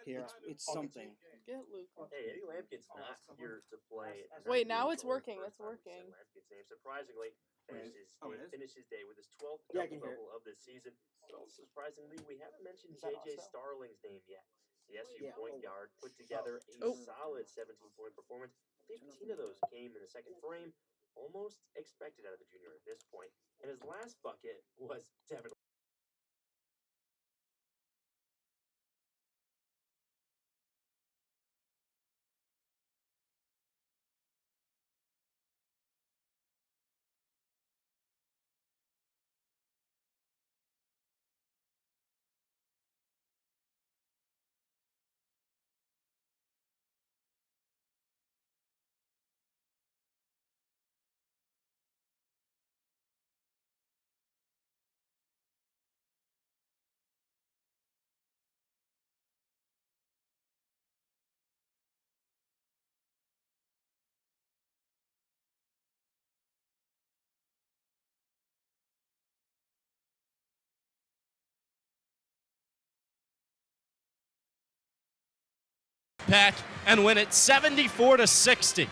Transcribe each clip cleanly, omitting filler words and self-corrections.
Here, it's something. Get Luke. Hey, Eddie Lampkin's not here to play. Wait, now it's working. It's working. Lampkin's name surprisingly finished his day with his 12th Yeah, double-double of the season. So surprisingly, we haven't mentioned J.J. Starling's name yet. The SU point guard put together a solid 17-point performance. 15 of those came in the second frame, almost expected out of the junior at this point. And his last bucket was definitely. Back and win it 74-60.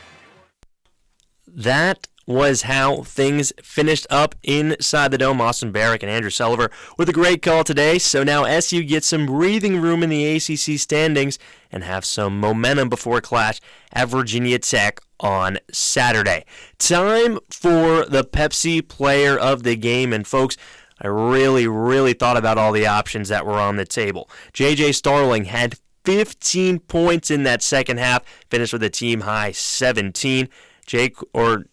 That was how things finished up inside the Dome. Austin Barrick and Andrew Sullivan with a great call today. So now SU gets some breathing room in the ACC standings and have some momentum before a clash at Virginia Tech on Saturday. Time for the Pepsi Player of the Game. And folks, I really thought about all the options that were on the table. J.J. Starling had 15 points in that second half, finished with a team high 17. Jaquan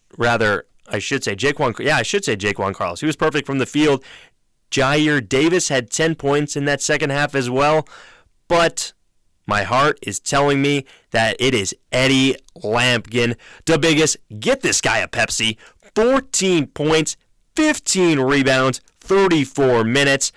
Carlos. He was perfect from the field. Jair Davis had 10 points in that second half as well. But my heart is telling me that it is Eddie Lampkin, the biggest. Get this guy a Pepsi. 14 points, 15 rebounds, 34 minutes.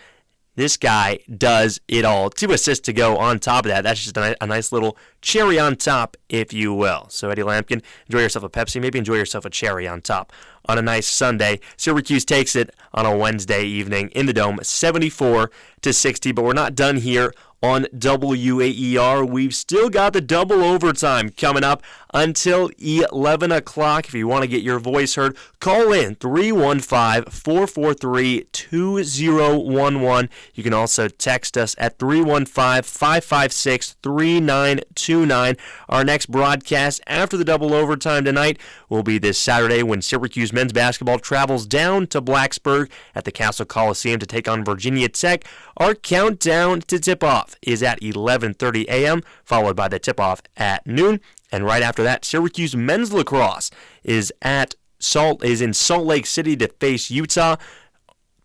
This guy does it all. 2 assists to go on top of that. That's just a nice little cherry on top, if you will. So, Eddie Lampkin, enjoy yourself a Pepsi. Maybe enjoy yourself a cherry on top on a nice Sunday. Syracuse takes it on a Wednesday evening in the Dome, 74-60. But we're not done here on WAER. We've still got the double overtime coming up until 11 o'clock. If you want to get your voice heard, call in 315-443-2011. You can also text us at 315-556-3929. Our next broadcast after the double overtime tonight will be this Saturday when Syracuse men's basketball travels down to Blacksburg at the Castle Coliseum to take on Virginia Tech. Our countdown to tip-off is at 11:30 a.m., followed by the tip-off at noon. And right after that, Syracuse men's lacrosse is in Salt Lake City to face Utah.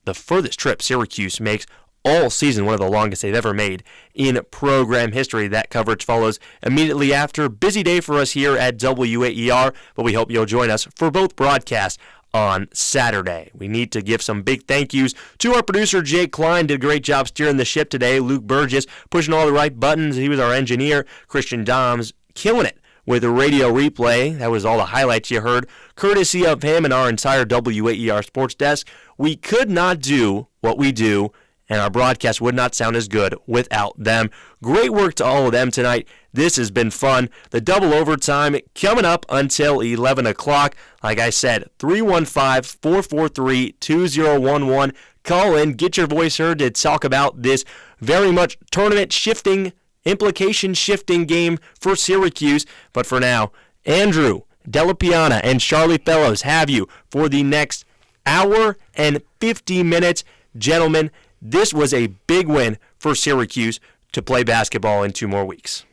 The furthest trip Syracuse makes all season, one of the longest they've ever made in program history. That coverage follows immediately after. Busy day for us here at WAER, but we hope you'll join us for both broadcasts on Saturday. We need to give some big thank yous to our producer, Jake Klein. Did a great job steering the ship today. Luke Burgess pushing all the right buttons. He was our engineer. Christian Doms killing it with a radio replay. That was all the highlights you heard, courtesy of him and our entire WAER sports desk. We could not do what we do, and our broadcast would not sound as good without them. Great work to all of them tonight. This has been fun. The double overtime coming up until 11 o'clock. Like I said, 315-443-2011. Call in, get your voice heard to talk about this very much tournament shifting, implication shifting game for Syracuse. But for now, Andrew Delapiana and Charlie Fellows have you for the next hour and 50 minutes. Gentlemen, this was a big win for Syracuse to play basketball in 2 more weeks.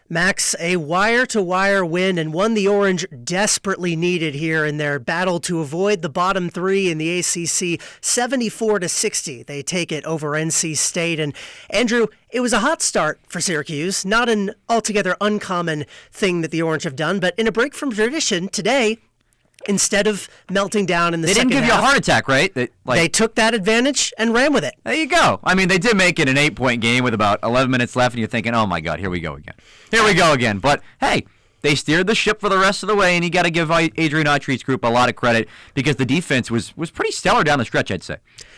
Max, a wire-to-wire win and one the Orange desperately needed here in their battle to avoid the bottom 3 in the ACC, 74-60. They take it over NC State. And Andrew, it was a hot start for Syracuse, not an altogether uncommon thing that the Orange have done, but in a break from tradition today, instead of melting down in the second half. They didn't give you a heart attack, right? They took that advantage and ran with it. There you go. I mean, they did make it an 8-point game with about 11 minutes left, and you're thinking, oh, my God, here we go again. Here we go again. But, hey, They steered the ship for the rest of the way, and you got to give Adrian Autry's group a lot of credit because the defense was pretty stellar down the stretch, I'd say.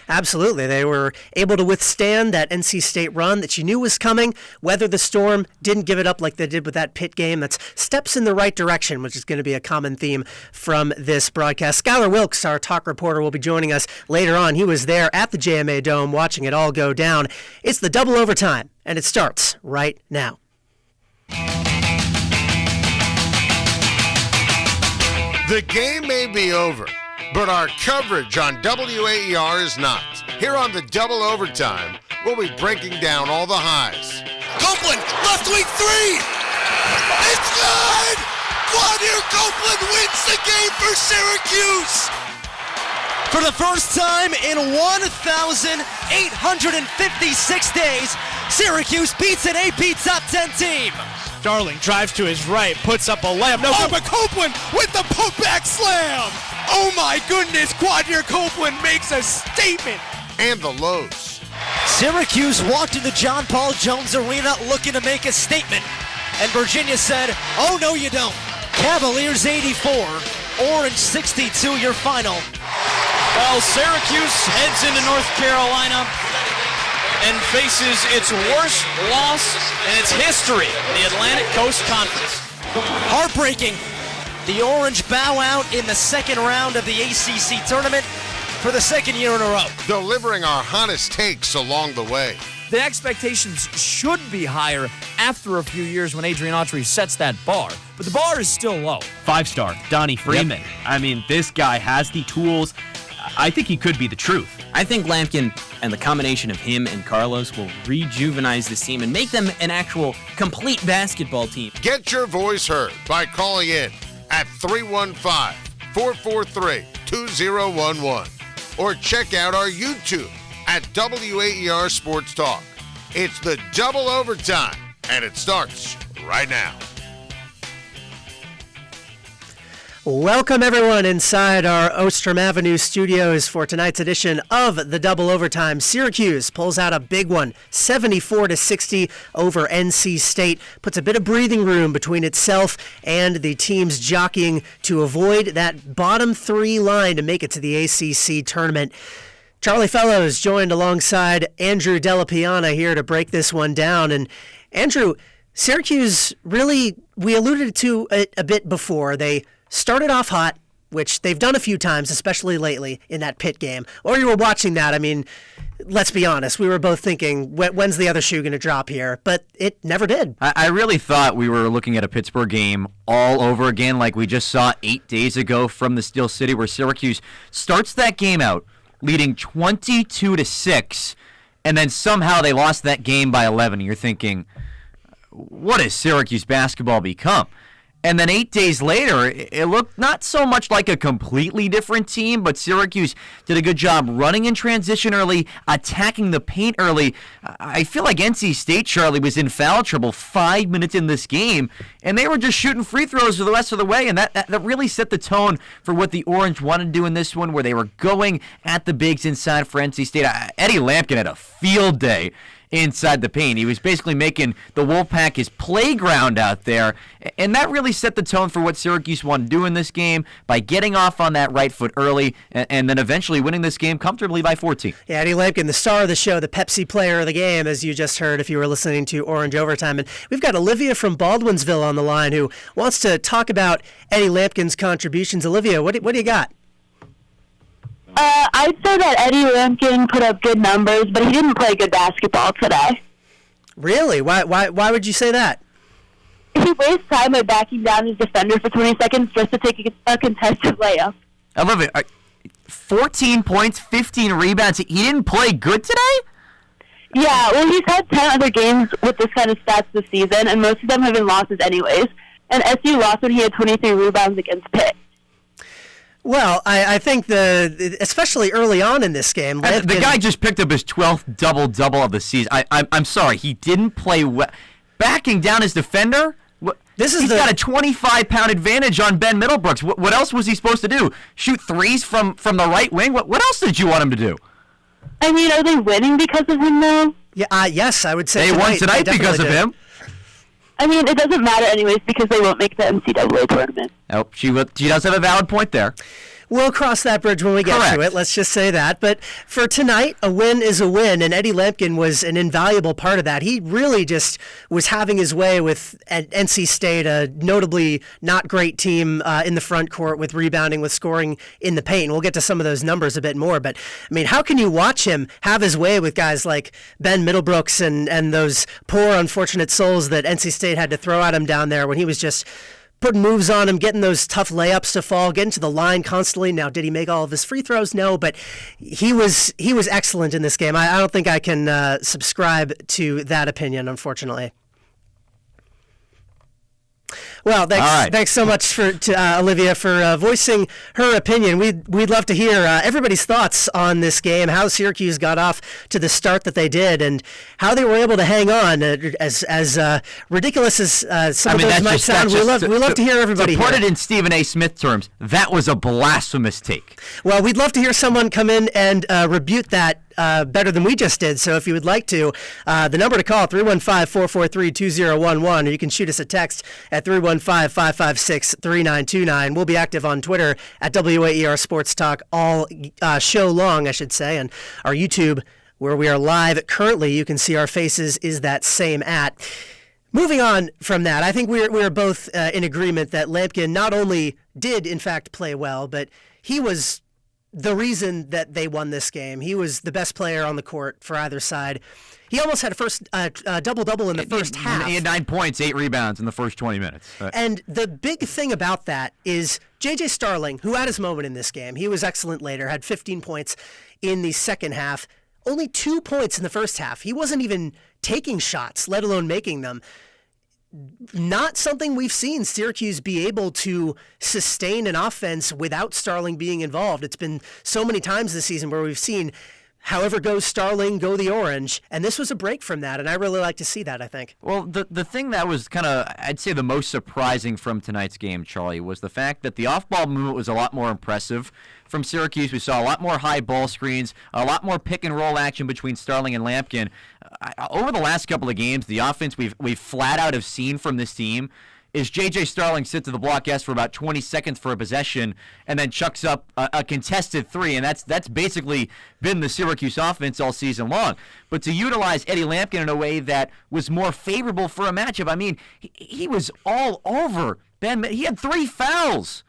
Absolutely. They were able to withstand that NC State run that you knew was coming, weather the storm, didn't give it up like they did with that Pitt game. That's steps in the right direction, which is going to be a common theme from this broadcast. Skylar Wilkes, our talk reporter, will be joining us later on. He was there at the JMA Dome watching it all go down. It's the double overtime, and it starts right now. The game may be over, but our coverage on WAER is not. Here on the double overtime, we'll be breaking down all the highs. Copeland, left wing three! It's good! Quadir Copeland wins the game for Syracuse! For the first time in 1,856 days, Syracuse beats an AP Top 10 team. Darling drives to his right, puts up a layup. No, but Copeland with the putback slam! Oh my goodness, Quadir Copeland makes a statement! And the lows. Syracuse walked into John Paul Jones Arena looking to make a statement, and Virginia said, oh no you don't. Cavaliers 84, Orange 62, your final. Well, Syracuse heads into North Carolina and faces its worst loss in its history in the Atlantic Coast Conference. Heartbreaking. The Orange bow out in the second round of the ACC tournament for the second year in a row. Delivering our hottest takes along the way. The expectations should be higher after a few years when Adrian Autry sets that bar, but the bar is still low. 5-star, Donnie Freeman. Yep. I mean, this guy has the tools. I think he could be the truth. I think Lampkin and the combination of him and Carlos will rejuvenize this team and make them an actual complete basketball team. Get your voice heard by calling in at 315-443-2011 or check out our YouTube at WAER Sports Talk. It's the double overtime, and it starts right now. Welcome, everyone, inside our Ostrom Avenue studios for tonight's edition of the Double Overtime. Syracuse pulls out a big one, 74-60 over NC State. Puts a bit of breathing room between itself and the teams jockeying to avoid that bottom three line to make it to the ACC tournament. Charlie Fellows joined alongside Andrew Delapiana here to break this one down. And Andrew, Syracuse really, we alluded to it a bit before. They started off hot, which they've done a few times, especially lately in that Pitt game. Or you were watching that. I mean, let's be honest. We were both thinking, when's the other shoe going to drop here? But it never did. I really thought we were looking at a Pittsburgh game all over again like we just saw 8 days ago from the Steel City, where Syracuse starts that game out leading 22-6, and then somehow they lost that game by 11. And you're thinking, what has Syracuse basketball become? And then 8 days later, it looked not so much like a completely different team, but Syracuse did a good job running in transition early, attacking the paint early. I feel like NC State, Charlie, was in foul trouble 5 minutes in this game, and they were just shooting free throws for the rest of the way, and that really set the tone for what the Orange wanted to do in this one, where they were going at the bigs inside for NC State. Eddie Lampkin had a field day inside the paint. He was basically making the Wolfpack his playground out there, and that really set the tone for what Syracuse wanted to do in this game by getting off on that right foot early and then eventually winning this game comfortably by 14. Yeah, Eddie Lampkin, the star of the show, the Pepsi player of the game, as you just heard if you were listening to Orange Overtime. And we've got Olivia from Baldwinsville on the line who wants to talk about Eddie Lampkin's contributions. Olivia, what do you got? I'd say that Eddie Lampkin put up good numbers, but he didn't play good basketball today. Really? Why would you say that? He wastes time by backing down his defender for 20 seconds just to take a contested layup. I love it. 14 points, 15 rebounds. He didn't play good today? Yeah, well, he's had 10 other games with this kind of stats this season, and most of them have been losses anyways. And SU lost when he had 23 rebounds against Pitt. Well, I think especially early on in this game, the guy just picked up his 12th double-double of the season. I'm sorry, he didn't play well. Backing down his defender? He's got a 25-pound advantage on Ben Middlebrooks. What else was he supposed to do? Shoot threes from the right wing? What else did you want him to do? I mean, are they winning because of him, though? Yeah, yes, I would say they won tonight because of him. I mean, it doesn't matter anyways because they won't make the NCAA tournament. Oh, she does have a valid point there. We'll cross that bridge when we get to it. Let's just say that. But for tonight, a win is a win, and Eddie Lampkin was an invaluable part of that. He really just was having his way with NC State, a notably not great team in the front court with rebounding, with scoring in the paint. We'll get to some of those numbers a bit more. But, I mean, how can you watch him have his way with guys like Ben Middlebrooks and those poor, unfortunate souls that NC State had to throw at him down there when he was just putting moves on him, getting those tough layups to fall, getting to the line constantly. Now, did he make all of his free throws? No, but he was excellent in this game. I don't think I can subscribe to that opinion, unfortunately. Well, thanks so much to Olivia for voicing her opinion. We'd love to hear everybody's thoughts on this game, how Syracuse got off to the start that they did, and how they were able to hang on. As ridiculous as some of those might sound, we love to hear everybody. To put it in Stephen A. Smith terms, that was a blasphemous take. Well, we'd love to hear someone come in and rebuke that better than we just did. So if you would like to, the number to call, 315-443-2011, or you can shoot us a text at 315-556-3929. We'll be active on Twitter at WAER Sports Talk all show long, I should say, and our YouTube, where we are live currently, you can see our faces, is that same at. Moving on from that, I think we're both in agreement that Lampkin not only did, in fact, play well, but he was the reason that they won this game. He was the best player on the court for either side. He almost had a first double-double in the first half. He had 9 points, 8 rebounds in the first 20 minutes. And the big thing about that is J.J. Starling, who had his moment in this game, he was excellent later, had 15 points in the second half, only 2 points in the first half. He wasn't even taking shots, let alone making them. Not something we've seen Syracuse be able to sustain an offense without Starling being involved. It's been so many times this season where we've seen however goes Starling, go the Orange, and this was a break from that, and I really like to see that, I think. Well, the thing that was kind of, I'd say the most surprising from tonight's game, Charlie, was the fact that the off-ball movement was a lot more impressive from Syracuse. We saw a lot more high ball screens, a lot more pick-and-roll action between Starling and Lampkin. Over the last couple of games, the offense we've flat out have seen from this team is J.J. Starling sits to the block S for about 20 seconds for a possession and then chucks up a contested three, and that's basically been the Syracuse offense all season long. But to utilize Eddie Lampkin in a way that was more favorable for a matchup, I mean, he was all over Ben. He had 3 fouls.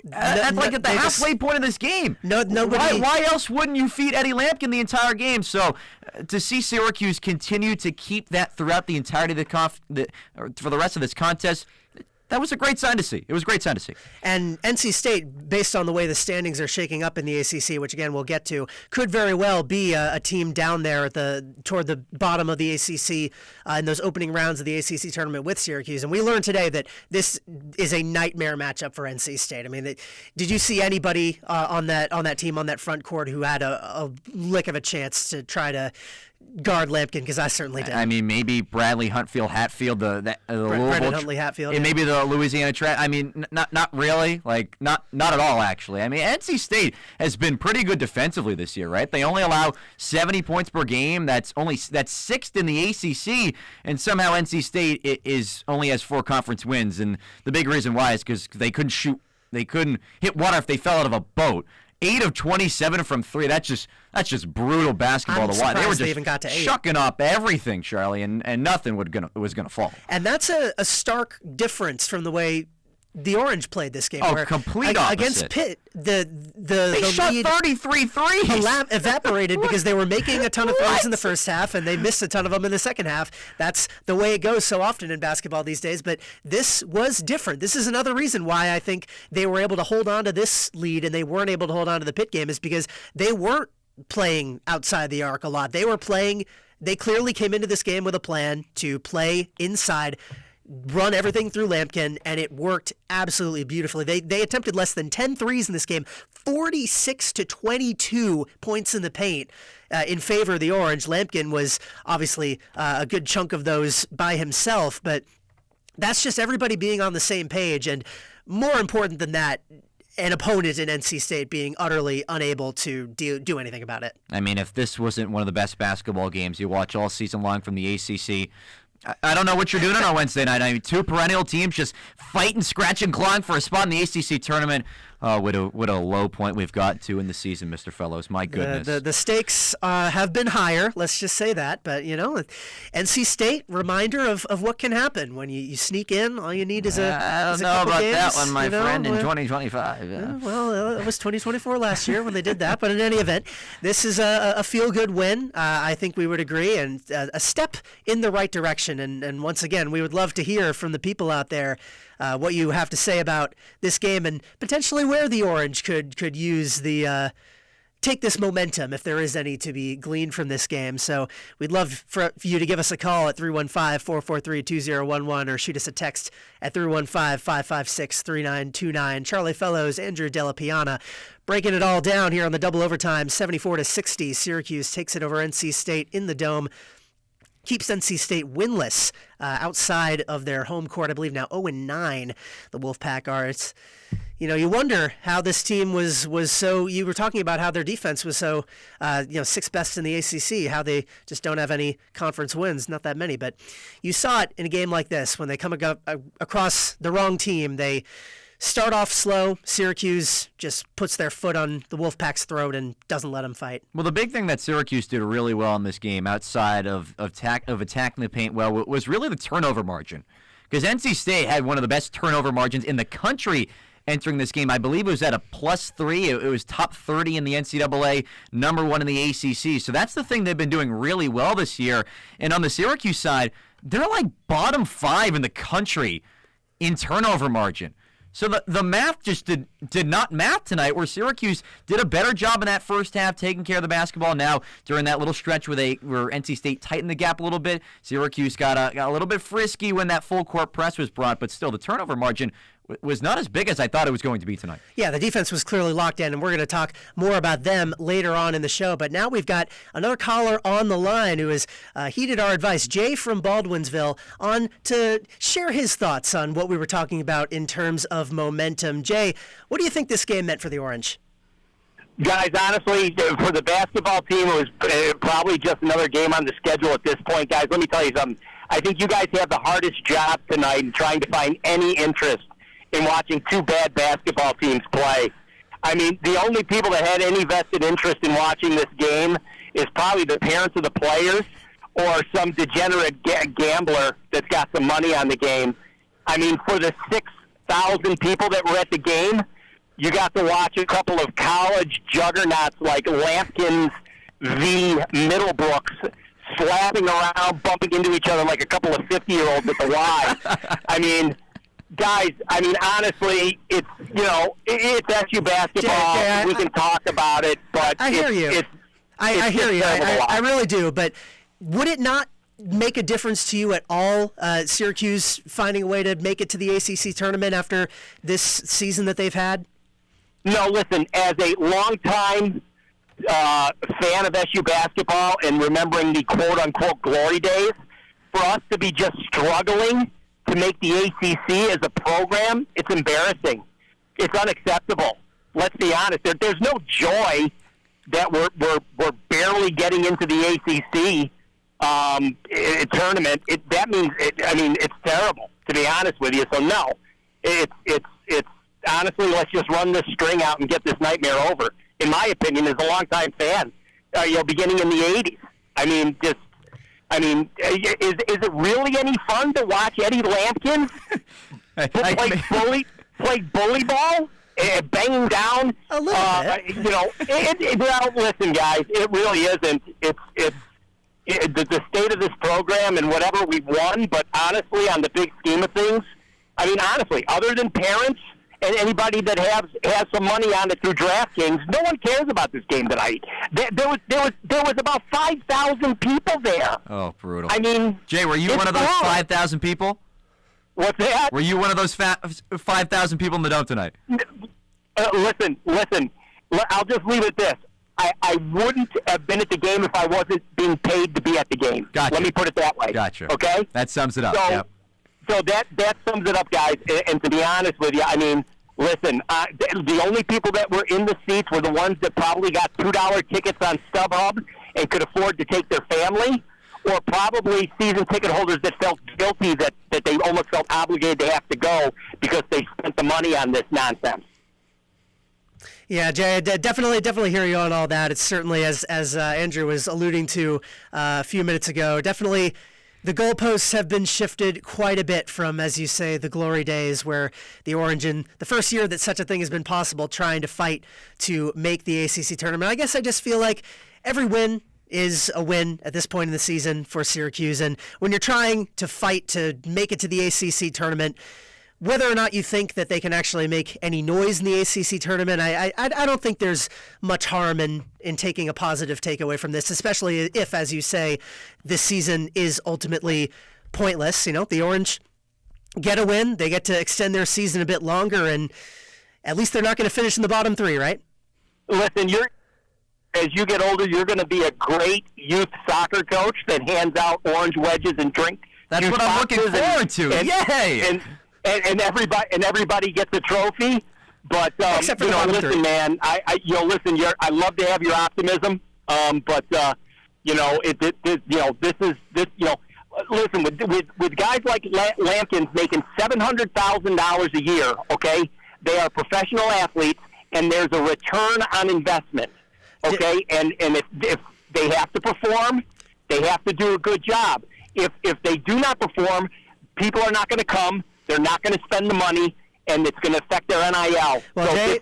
That's like at the halfway point of this game. Nobody. Why else wouldn't you feed Eddie Lampkin the entire game? So to see Syracuse continue to keep that throughout the entirety of for the rest of this contest, that was a great sign to see. It was a great sign to see. And NC State, based on the way the standings are shaking up in the ACC, which again we'll get to, could very well be a team down there toward the bottom of the ACC in those opening rounds of the ACC tournament with Syracuse. And we learned today that this is a nightmare matchup for NC State. I mean, did you see anybody on that team on that front court who had a lick of a chance to try to guard Lampkin? Because I certainly did. I mean, maybe Bradley Hatfield, the Brendan Huntley Hatfield, and maybe the Louisiana I mean, not really, like not at all actually. I mean, NC State has been pretty good defensively this year, right? They only allow 70 points per game. That's 6th in the ACC, and somehow NC State only has 4 conference wins, and the big reason why is because they couldn't hit water if they fell out of a boat. 8 of 27 from 3. That's just brutal basketball to watch. They were just even got to 8. Shucking up everything, Charlie, and nothing was gonna fall. And that's a stark difference from the way the Orange played this game. Oh, complete opposite. Against Pitt, they shot lead 33 threes. Evaporated because they were making a ton of threes in the first half, and they missed a ton of them in the second half. That's the way it goes so often in basketball these days, but this was different. This is another reason why I think they were able to hold on to this lead and they weren't able to hold on to the Pitt game, is because they weren't playing outside the arc a lot. They clearly came into this game with a plan to play inside, run everything through Lampkin, and it worked absolutely beautifully. They attempted less than 10 threes in this game, 46 to 22 points in the paint in favor of the Orange. Lampkin was obviously a good chunk of those by himself, but that's just everybody being on the same page, and more important than that, an opponent in NC State being utterly unable to do anything about it. I mean, if this wasn't one of the best basketball games you watch all season long from the ACC, I don't know what you're doing on Wednesday night. I mean, two perennial teams just fighting, scratching, clawing for a spot in the ACC tournament. What a low point we've got to in the season, Mr. Fellows. My goodness. The stakes have been higher, let's just say that. But, NC State, reminder of what can happen when you sneak in. All you need is a I don't know couple about games, that one, my friend, in 2025. Yeah. Well, it was 2024 last year when they did that. But in any event, this is a feel-good win. I think we would agree, and a step in the right direction. And once again, we would love to hear from the people out there what you have to say about this game and potentially where the Orange could use the take this momentum if there is any to be gleaned from this game. So we'd love for you to give us a call at 315-443-2011 or shoot us a text at 315-556-3929. Charlie Fellows, Andrew Della Piana, breaking it all down here on the double overtime, 74-60. Syracuse takes it over NC State in the Dome. Keeps NC State winless outside of their home court. I believe now 0-9. The Wolfpack are. It's, you wonder how this team was so. You were talking about how their defense was so, sixth best in the ACC. How they just don't have any conference wins. Not that many, but you saw it in a game like this when they come across the wrong team. They start off slow. Syracuse just puts their foot on the Wolfpack's throat and doesn't let them fight. Well, the big thing that Syracuse did really well in this game, outside of attacking the paint well, was really the turnover margin. Because NC State had one of the best turnover margins in the country entering this game. I believe it was at a +3. It was top 30 in the NCAA, number 1 in the ACC. So that's the thing they've been doing really well this year. And on the Syracuse side, they're like bottom 5 in the country in turnover margin. So the math just did not math tonight, where Syracuse did a better job in that first half taking care of the basketball. Now, during that little stretch where NC State tightened the gap a little bit, Syracuse got a little bit frisky when that full court press was brought, but still the turnover margin was not as big as I thought it was going to be tonight. Yeah, the defense was clearly locked in, and we're going to talk more about them later on in the show. But now we've got another caller on the line who has heeded our advice, Jay from Baldwinsville, on to share his thoughts on what we were talking about in terms of momentum. Jay, what do you think this game meant for the Orange? Guys, honestly, for the basketball team, it was probably just another game on the schedule at this point. Guys, let me tell you something. I think you guys have the hardest job tonight in trying to find any interest in watching two bad basketball teams play. I mean, the only people that had any vested interest in watching this game is probably the parents of the players or some degenerate gambler that's got some money on the game. I mean, for the 6,000 people that were at the game, you got to watch a couple of college juggernauts like Lampkins v. Middlebrooks slapping around, bumping into each other like a couple of 50-year-olds at the Y. I mean, guys, honestly, it's SU basketball. We can talk about it, but I hear you. I hear you. I really do. But would it not make a difference to you at all, Syracuse finding a way to make it to the ACC tournament after this season that they've had? No, listen, as a longtime fan of SU basketball and remembering the quote-unquote glory days, for us to be just struggling to make the ACC as a program, it's embarrassing. It's unacceptable. Let's be honest. There's no joy that we're barely getting into the ACC tournament. That means it's terrible, to be honest with you. So no, it's honestly, let's just run this string out and get this nightmare over. In my opinion, as a longtime fan, beginning in the '80s. Is it really any fun to watch Eddie Lampkins play bully ball, banging down? A little bit. Listen, guys, it really isn't. It's the state of this program and whatever we've won. But honestly, on the big scheme of things, honestly, other than parents and anybody that has some money on it through DraftKings, no one cares about this game tonight. There was about 5,000 people there. Oh, brutal. Jay, were you one of those 5,000 people? What's that? Were you one of those 5,000 people in the Dome tonight? Listen. I'll just leave it at this. I wouldn't have been at the game if I wasn't being paid to be at the game. Gotcha. Let me put it that way. Gotcha. Okay? That sums it up. Yep. So that sums it up, guys. And to be honest with you, listen, the only people that were in the seats were the ones that probably got $2 tickets on StubHub and could afford to take their family, or probably season ticket holders that felt guilty that they almost felt obligated to have to go because they spent the money on this nonsense. Yeah, Jay, I definitely hear you on all that. It's certainly, as Andrew was alluding to a few minutes ago, definitely the goalposts have been shifted quite a bit from, as you say, the glory days where the Orange, in the first year that such a thing has been possible, trying to fight to make the ACC tournament. I guess I just feel like every win is a win at this point in the season for Syracuse. And when you're trying to fight to make it to the ACC tournament, whether or not you think that they can actually make any noise in the ACC tournament, I don't think there's much harm in taking a positive takeaway from this, especially if, as you say, this season is ultimately pointless. The Orange get a win, they get to extend their season a bit longer, and at least they're not going to finish in the bottom three, right? Listen, as you get older, you're going to be a great youth soccer coach that hands out orange wedges and drink. That's what I'm looking forward to. Yay! And everybody gets a trophy, but except for listen, man. I love to have your optimism, but listen, with guys like Lampkins making $700,000 a year, okay, they are professional athletes, and there's a return on investment, okay, and if they have to perform, they have to do a good job. If they do not perform, people are not going to come. They're not going to spend the money, and it's going to affect their NIL. Well, so Jay,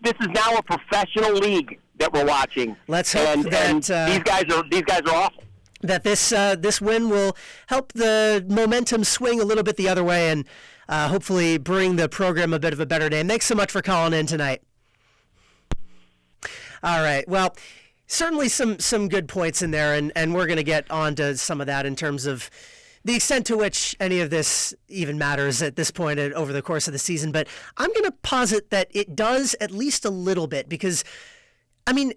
this is now a professional league that we're watching. Let's hope and these guys are awful. That this win will help the momentum swing a little bit the other way, and hopefully bring the program a bit of a better day. Thanks so much for calling in tonight. All right. Well, certainly some good points in there, and we're going to get on to some of that in terms of the extent to which any of this even matters at this point over the course of the season. But I'm going to posit that it does at least a little bit because, I mean,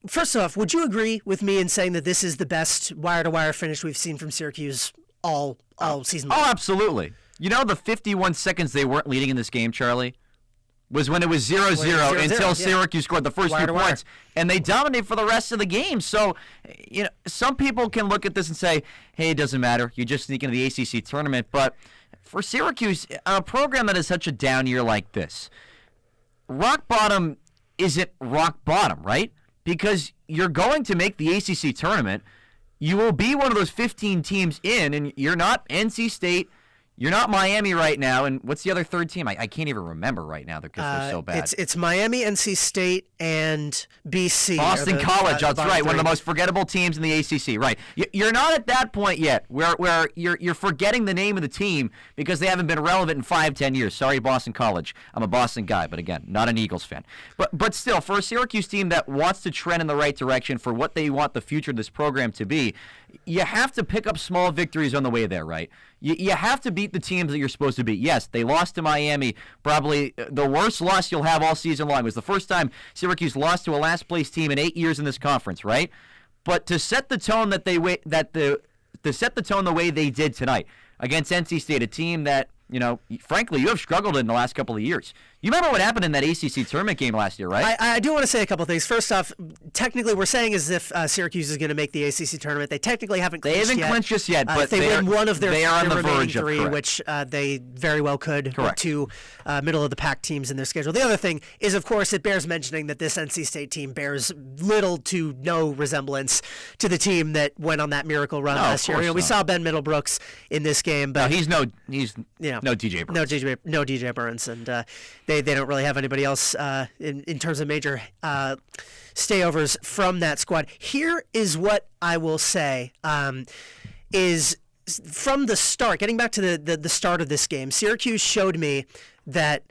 first off, would you agree with me in saying that this is the best wire-to-wire finish we've seen from Syracuse all season long? Oh, absolutely. The 51 seconds they weren't leading in this game, Charlie, was when it was 0-0 until Syracuse scored the first 2 points, and they dominated for the rest of the game. So, some people can look at this and say, hey, it doesn't matter. You just sneak into the ACC tournament. But for Syracuse, a program that has such a down year like this, rock bottom isn't rock bottom, right? Because you're going to make the ACC tournament. You will be one of those 15 teams in, and you're not NC State. You're not Miami right now, and what's the other third team? I can't even remember right now because they're so bad. It's Miami, NC State, and BC. Boston College, that's right. One of the most forgettable teams in the ACC, right. You're not at that point yet where you're forgetting the name of the team because they haven't been relevant in 5-10 years. Sorry, Boston College. I'm a Boston guy, but again, not an Eagles fan. But still, for a Syracuse team that wants to trend in the right direction for what they want the future of this program to be, you have to pick up small victories on the way there, right? You have to beat the teams that you're supposed to beat. Yes, they lost to Miami. Probably the worst loss you'll have all season long. It was the first time Syracuse lost to a last-place team in 8 years in this conference, right? But to set the tone to set the tone the way they did tonight against NC State, a team that, frankly, you have struggled in the last couple of years. You remember what happened in that ACC tournament game last year, right? I do want to say a couple things. First off, technically we're saying as if Syracuse is going to make the ACC tournament. They technically haven't clinched yet. They haven't clinched just yet, but they win one of their remaining three, correct. which they very well could. Correct. Two middle-of-the-pack teams in their schedule. The other thing is, of course, it bears mentioning that this NC State team bears little to no resemblance to the team that went on that miracle run last year. We saw Ben Middlebrooks in this game, but he's no DJ Burns. No DJ Burns, and they don't really have anybody else in terms of major stayovers from that squad. Here is what I will say is from the start, getting back to the start of this game, Syracuse showed me that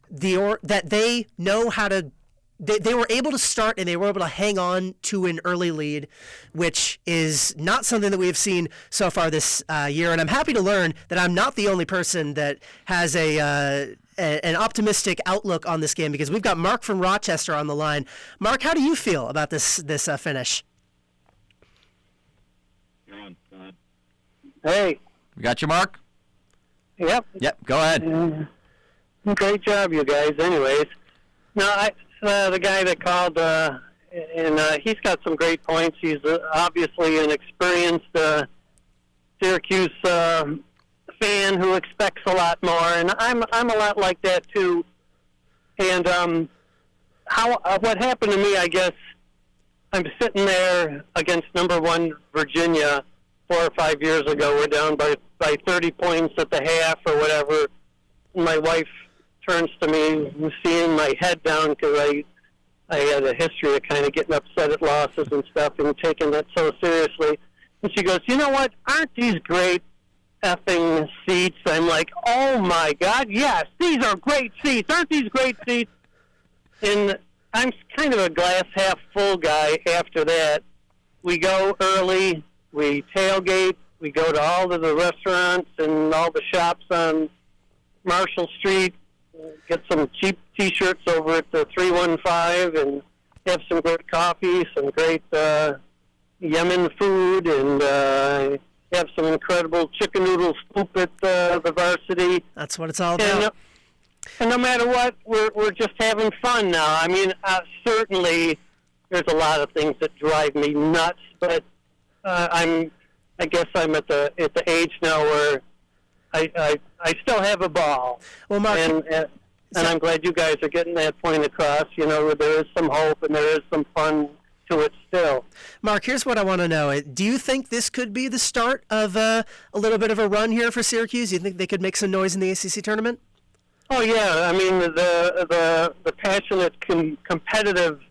they know how to. They were able to start and they were able to hang on to an early lead, which is not something that we have seen so far this year. And I'm happy to learn that I'm not the only person that has an optimistic outlook on this game, because we've got Mark from Rochester on the line. Mark, how do you feel about this finish? Hey. We got you, Mark? Yep. Yep, go ahead. Great job, you guys, anyways. No, the guy that called, and he's got some great points. He's obviously an experienced Syracuse fan who expects a lot more, and I'm a lot like that too. And what happened to me, I guess, I'm sitting there against number 1 Virginia 4 or 5 years ago. We're down by 30 points at the half or whatever. My wife turns to me, seeing my head down because I had a history of kind of getting upset at losses and stuff and taking that so seriously. And she goes, "You know what? Aren't these great effing seats?" I'm like, "Oh my God, yes, these are great seats. Aren't these great seats?" And I'm kind of a glass half full guy after that. We go early, we tailgate, we go to all of the restaurants and all the shops on Marshall Street, get some cheap T-shirts over at the 315 and have some great coffee, some great Yemen food, and have some incredible chicken noodle soup at the varsity. That's what it's all about. And no matter what, we're just having fun now. I mean, certainly there's a lot of things that drive me nuts, but I guess I'm at the age now where I still have a ball. Well, Mark, and I'm glad you guys are getting that point across. You know, where there is some hope and there is some fun to it still. Mark, here's what I want to know. Do you think this could be the start of a little bit of a run here for Syracuse? Do you think they could make some noise in the ACC tournament? Oh yeah, I mean the passionate competitive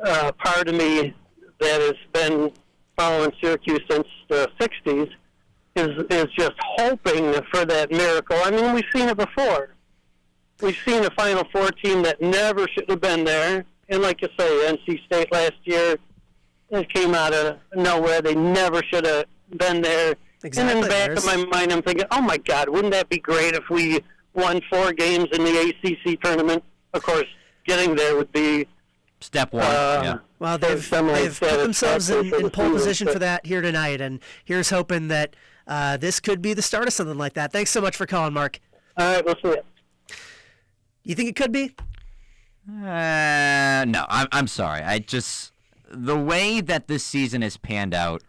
part of me that has been following Syracuse since the '60s is just hoping for that miracle. I mean, we've seen it before. We've seen a Final Four team that never should have been there, and like you say, NC State last year, it came out of nowhere. They never should have been there. Exactly. And in the back of my mind, I'm thinking, oh my God, wouldn't that be great if we won 4 games in the ACC tournament? Of course, getting there would be step one. Yeah. Well, they've put themselves in pole position for that here tonight, and here's hoping that this could be the start of something like that. Thanks so much for calling, Mark. All right, we'll see it. You think it could be? No, I'm sorry. The way that this season has panned out,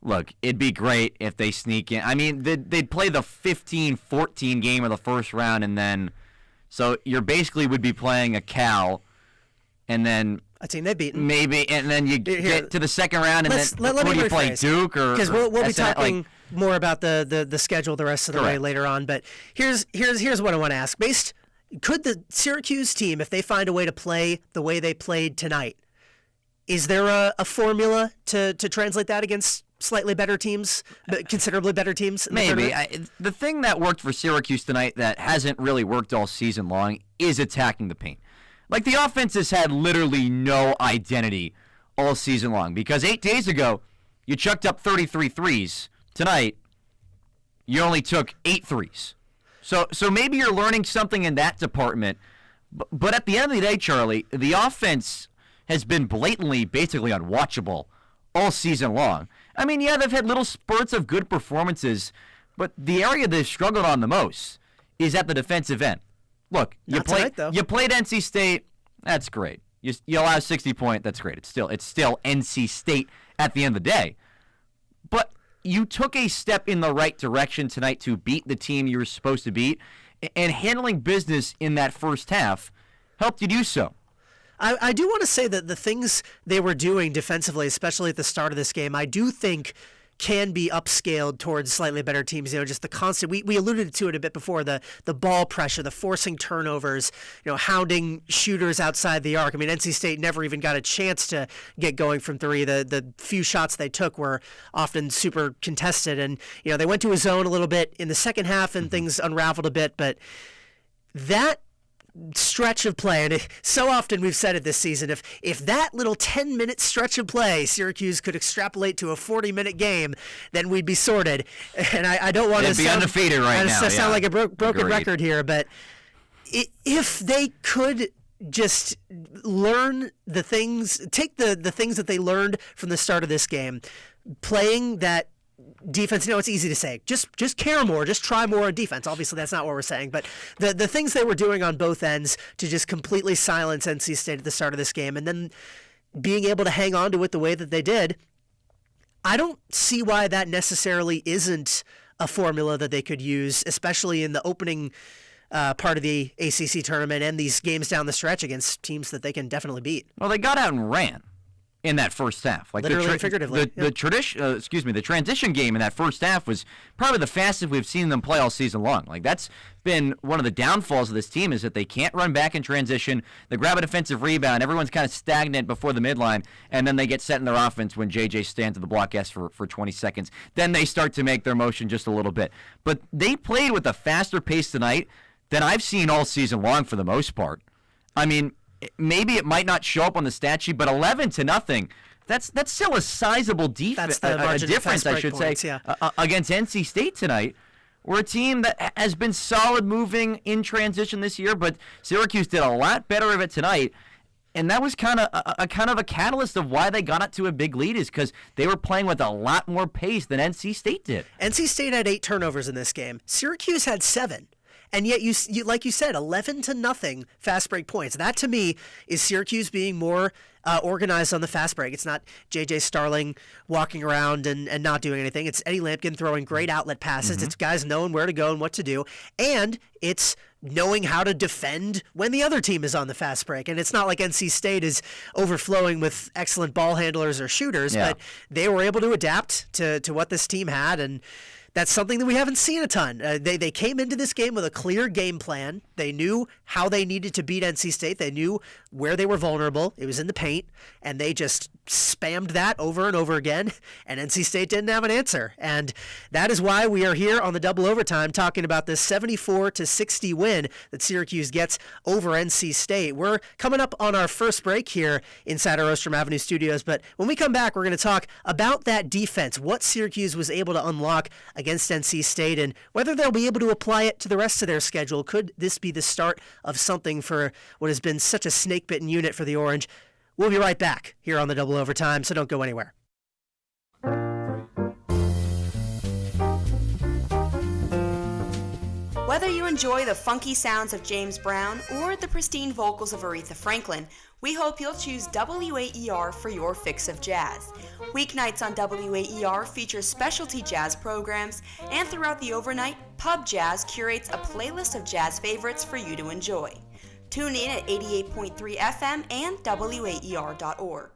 look, it'd be great if they sneak in. I mean, they'd play the 15-14 game of the first round, and then, so you basically would be playing a Cal, and then a team they've beaten. Maybe, and then you get to the second round, and then let who do you play, rephrase. Duke? Because we'll be talking more about the schedule the rest of the way Correct. later on. But here's what I want to ask. Could the Syracuse team, if they find a way to play the way they played tonight, is there a formula to translate that against slightly better teams, considerably better teams? Maybe. The thing that worked for Syracuse tonight that hasn't really worked all season long is attacking the paint. Like, the offense has had literally no identity all season long, because 8 days ago, you chucked up 33 threes. Tonight, you only took 8 threes. So maybe you're learning something in that department. But at the end of the day, Charlie, the offense has been blatantly, basically unwatchable all season long. I mean, yeah, they've had little spurts of good performances, but the area they've struggled on the most is at the defensive end. Look, you played NC State, that's great. You allow 60 points, that's great. It's still NC State at the end of the day. But you took a step in the right direction tonight to beat the team you were supposed to beat, and handling business in that first half helped you do so. I do want to say that the things they were doing defensively, especially at the start of this game, I do think can be upscaled towards slightly better teams. Just the constant, we alluded to it a bit before, the ball pressure, the forcing turnovers, hounding shooters outside the arc. I mean, NC State never even got a chance to get going from three. The few shots they took were often super contested, and they went to a zone a little bit in the second half and things unraveled a bit, but that stretch of play, and so often we've said it this season, if that little 10-minute stretch of play Syracuse could extrapolate to a 40-minute game, then we'd be sorted. And I don't want to be undefeated right now. Sound like a broken record here, but if they could just learn the things, take the things that they learned from the start of this game, playing that defense, it's easy to say. Just care more. Just try more on defense. Obviously, that's not what we're saying. But the things they were doing on both ends to just completely silence NC State at the start of this game, and then being able to hang on to it the way that they did, I don't see why that necessarily isn't a formula that they could use, especially in the opening part of the ACC tournament and these games down the stretch against teams that they can definitely beat. Well, they got out and ran in that first half. Like literally and figuratively. The transition game in that first half was probably the fastest we've seen them play all season long. Like, that's been one of the downfalls of this team, is that they can't run back in transition. They grab a defensive rebound. Everyone's kind of stagnant before the midline, and then they get set in their offense when JJ stands at the block S for 20 seconds. Then they start to make their motion just a little bit. But they played with a faster pace tonight than I've seen all season long for the most part. I mean, maybe it might not show up on the stat sheet, but 11-0. That's still a sizable difference, I should say, against NC State tonight. We're a team that has been solid moving in transition this year, but Syracuse did a lot better of it tonight. And that was kind of a catalyst of why they got up to a big lead, is because they were playing with a lot more pace than NC State did. NC State had 8 turnovers in this game. Syracuse had 7. And yet, you like you said, 11-0 fast break points. That, to me, is Syracuse being more organized on the fast break. It's not J.J. Starling walking around and not doing anything. It's Eddie Lampkin throwing great outlet passes. Mm-hmm. It's guys knowing where to go and what to do. And it's knowing how to defend when the other team is on the fast break. And it's not like NC State is overflowing with excellent ball handlers or shooters, but they were able to adapt to what this team had, and that's something that we haven't seen a ton. They came into this game with a clear game plan. They knew how they needed to beat NC State. They knew where they were vulnerable. It was in the paint, and they just spammed that over and over again, and NC State didn't have an answer. And that is why we are here on the double overtime talking about this 74-60 win that Syracuse gets over NC State. We're coming up on our first break here inside our Ostrom Avenue studios, but when we come back, we're going to talk about that defense, what Syracuse was able to unlock against NC State, and whether they'll be able to apply it to the rest of their schedule. Could this be the start of something for what has been such a snake-bitten unit for the Orange? We'll be right back here on the double overtime, so don't go anywhere. Whether you enjoy the funky sounds of James Brown or the pristine vocals of Aretha Franklin, we hope you'll choose WAER for your fix of jazz. Weeknights on WAER feature specialty jazz programs, and throughout the overnight, Pub Jazz curates a playlist of jazz favorites for you to enjoy. Tune in at 88.3 FM and WAER.org.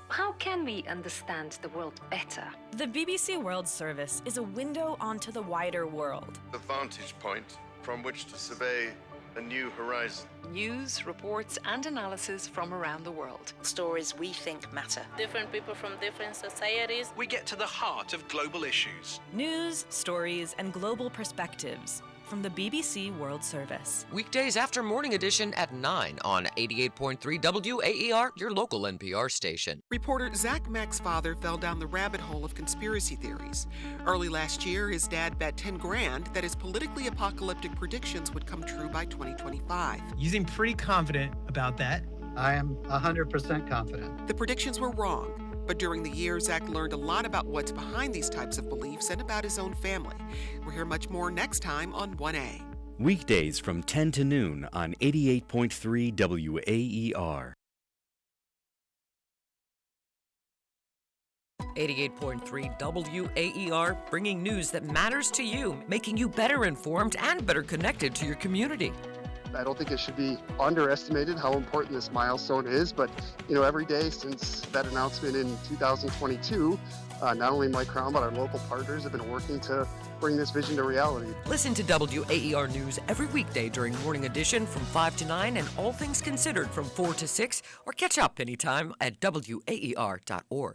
How can we understand the world better? The BBC World Service is a window onto the wider world. The vantage point from which to survey a new horizon. News, reports, and analysis from around the world. Stories we think matter. Different people from different societies. We get to the heart of global issues. News, stories, and global perspectives from the BBC World Service. Weekdays after Morning Edition at 9 on 88.3 WAER, your local NPR station. Reporter Zach Mack's father fell down the rabbit hole of conspiracy theories. Early last year, his dad bet $10,000 that his politically apocalyptic predictions would come true by 2025. You seem pretty confident about that. I am 100% confident. The predictions were wrong. But during the year, Zach learned a lot about what's behind these types of beliefs and about his own family. We'll hear much more next time on 1A. Weekdays from 10 to noon on 88.3 WAER. 88.3 WAER, bringing news that matters to you, making you better informed and better connected to your community. I don't think it should be underestimated how important this milestone is, but every day since that announcement in 2022, not only Mike Crown but our local partners have been working to bring this vision to reality. Listen to WAER News every weekday during Morning Edition from 5 to 9 and All Things Considered from 4 to 6, or catch up anytime at WAER.org.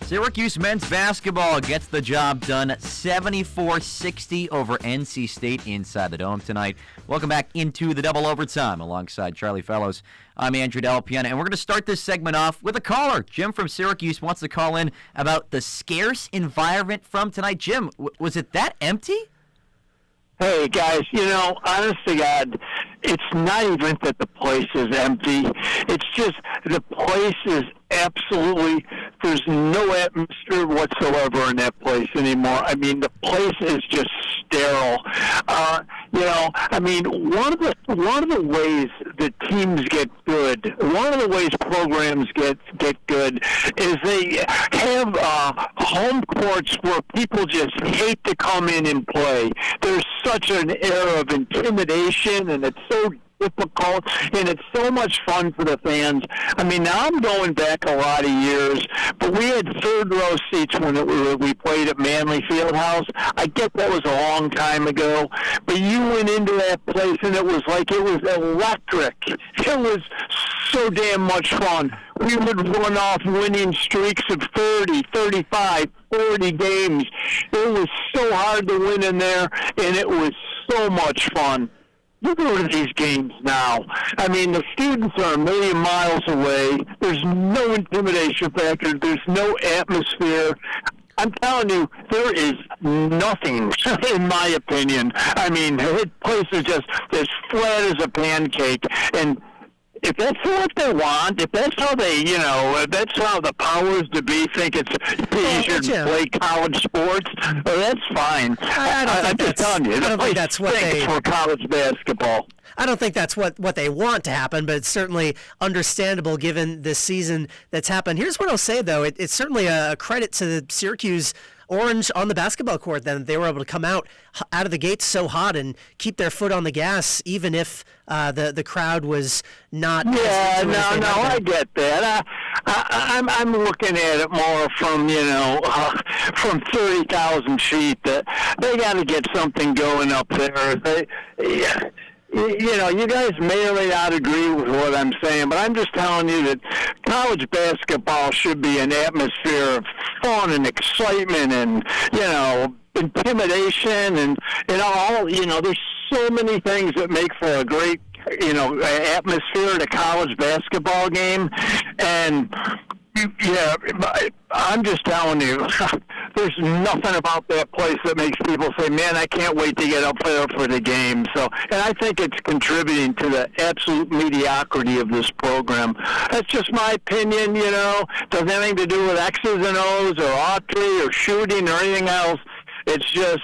Syracuse men's basketball gets the job done 74-60 over NC State inside the Dome tonight. Welcome back into the double overtime alongside Charlie Fellows. I'm Andrew Delapiana, and we're going to start this segment off with a caller. Jim from Syracuse wants to call in about the scarce environment from tonight. Jim, was it that empty? Hey, guys, honest to God, it's not even that the place is empty. It's just the place is absolutely, there's no atmosphere whatsoever in that place anymore. I mean, the place is just sterile. One of the ways that teams get good, one of the ways programs get good is they have home courts where people just hate to come in and play. There's such an air of intimidation, and it's so difficult, and it's so much fun for the fans. I mean, now I'm going back a lot of years, but we had third row seats when we played at Manley Fieldhouse. I get that was a long time ago, but you went into that place and it was like it was electric. It was so damn much fun. We would run off winning streaks of 30, 35, 40 games. It was so hard to win in there, and it was so much fun. You go to these games now. I mean, the students are a million miles away. There's no intimidation factor. There's no atmosphere. I'm telling you, there is nothing, in my opinion. I mean, the place is just as flat as a pancake. And if that's what they want, if that's how they, if that's how the powers to be think you should play college sports, that's fine. I'm just telling you, I don't think that's what they for college basketball. I don't think that's what they want to happen, but it's certainly understandable given the season that's happened. Here's what I'll say, though. It's certainly a credit to the Syracuse Orange on the basketball court then they were able to come out of the gates so hot and keep their foot on the gas, even if the crowd was not. Yeah, no, I get that. I'm looking at it more from from 30,000 feet. That they got to get something going up there. You guys may or may not agree with what I'm saying, but I'm just telling you that college basketball should be an atmosphere of fun and excitement and, intimidation and all, there's so many things that make for a great, atmosphere at a college basketball game. And, yeah, I'm just telling you, there's nothing about that place that makes people say, man, I can't wait to get up there for the game. So, and I think it's contributing to the absolute mediocrity of this program. That's just my opinion, Doesn't have anything to do with X's and O's or archery or shooting or anything else. It's just,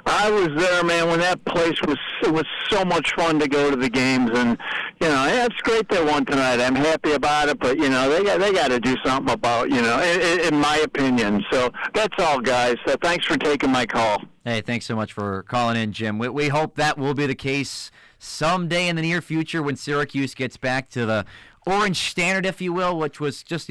I was there, man, when that place it was so much fun to go to the games, and it's great they won tonight. I'm happy about it, but they got to do something about in my opinion. So that's all, guys. So thanks for taking my call. Hey, thanks so much for calling in, Jim. We hope that will be the case someday in the near future when Syracuse gets back to the orange standard, if you will, which was just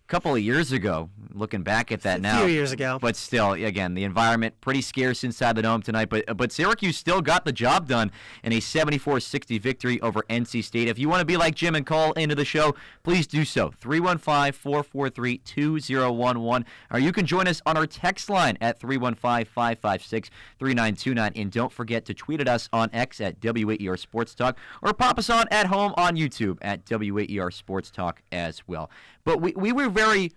couple of years ago, looking back at that now. A few years ago. But still, again, the environment pretty scarce inside the Dome tonight. But Syracuse still got the job done in a 74-60 victory over NC State. If you want to be like Jim and call into the show, please do so. 315-443-2011. Or you can join us on our text line at 315-556-3929. And don't forget to tweet at us on X at WAER Sports Talk or pop us on at home on YouTube at WAER Sports Talk as well. But we were very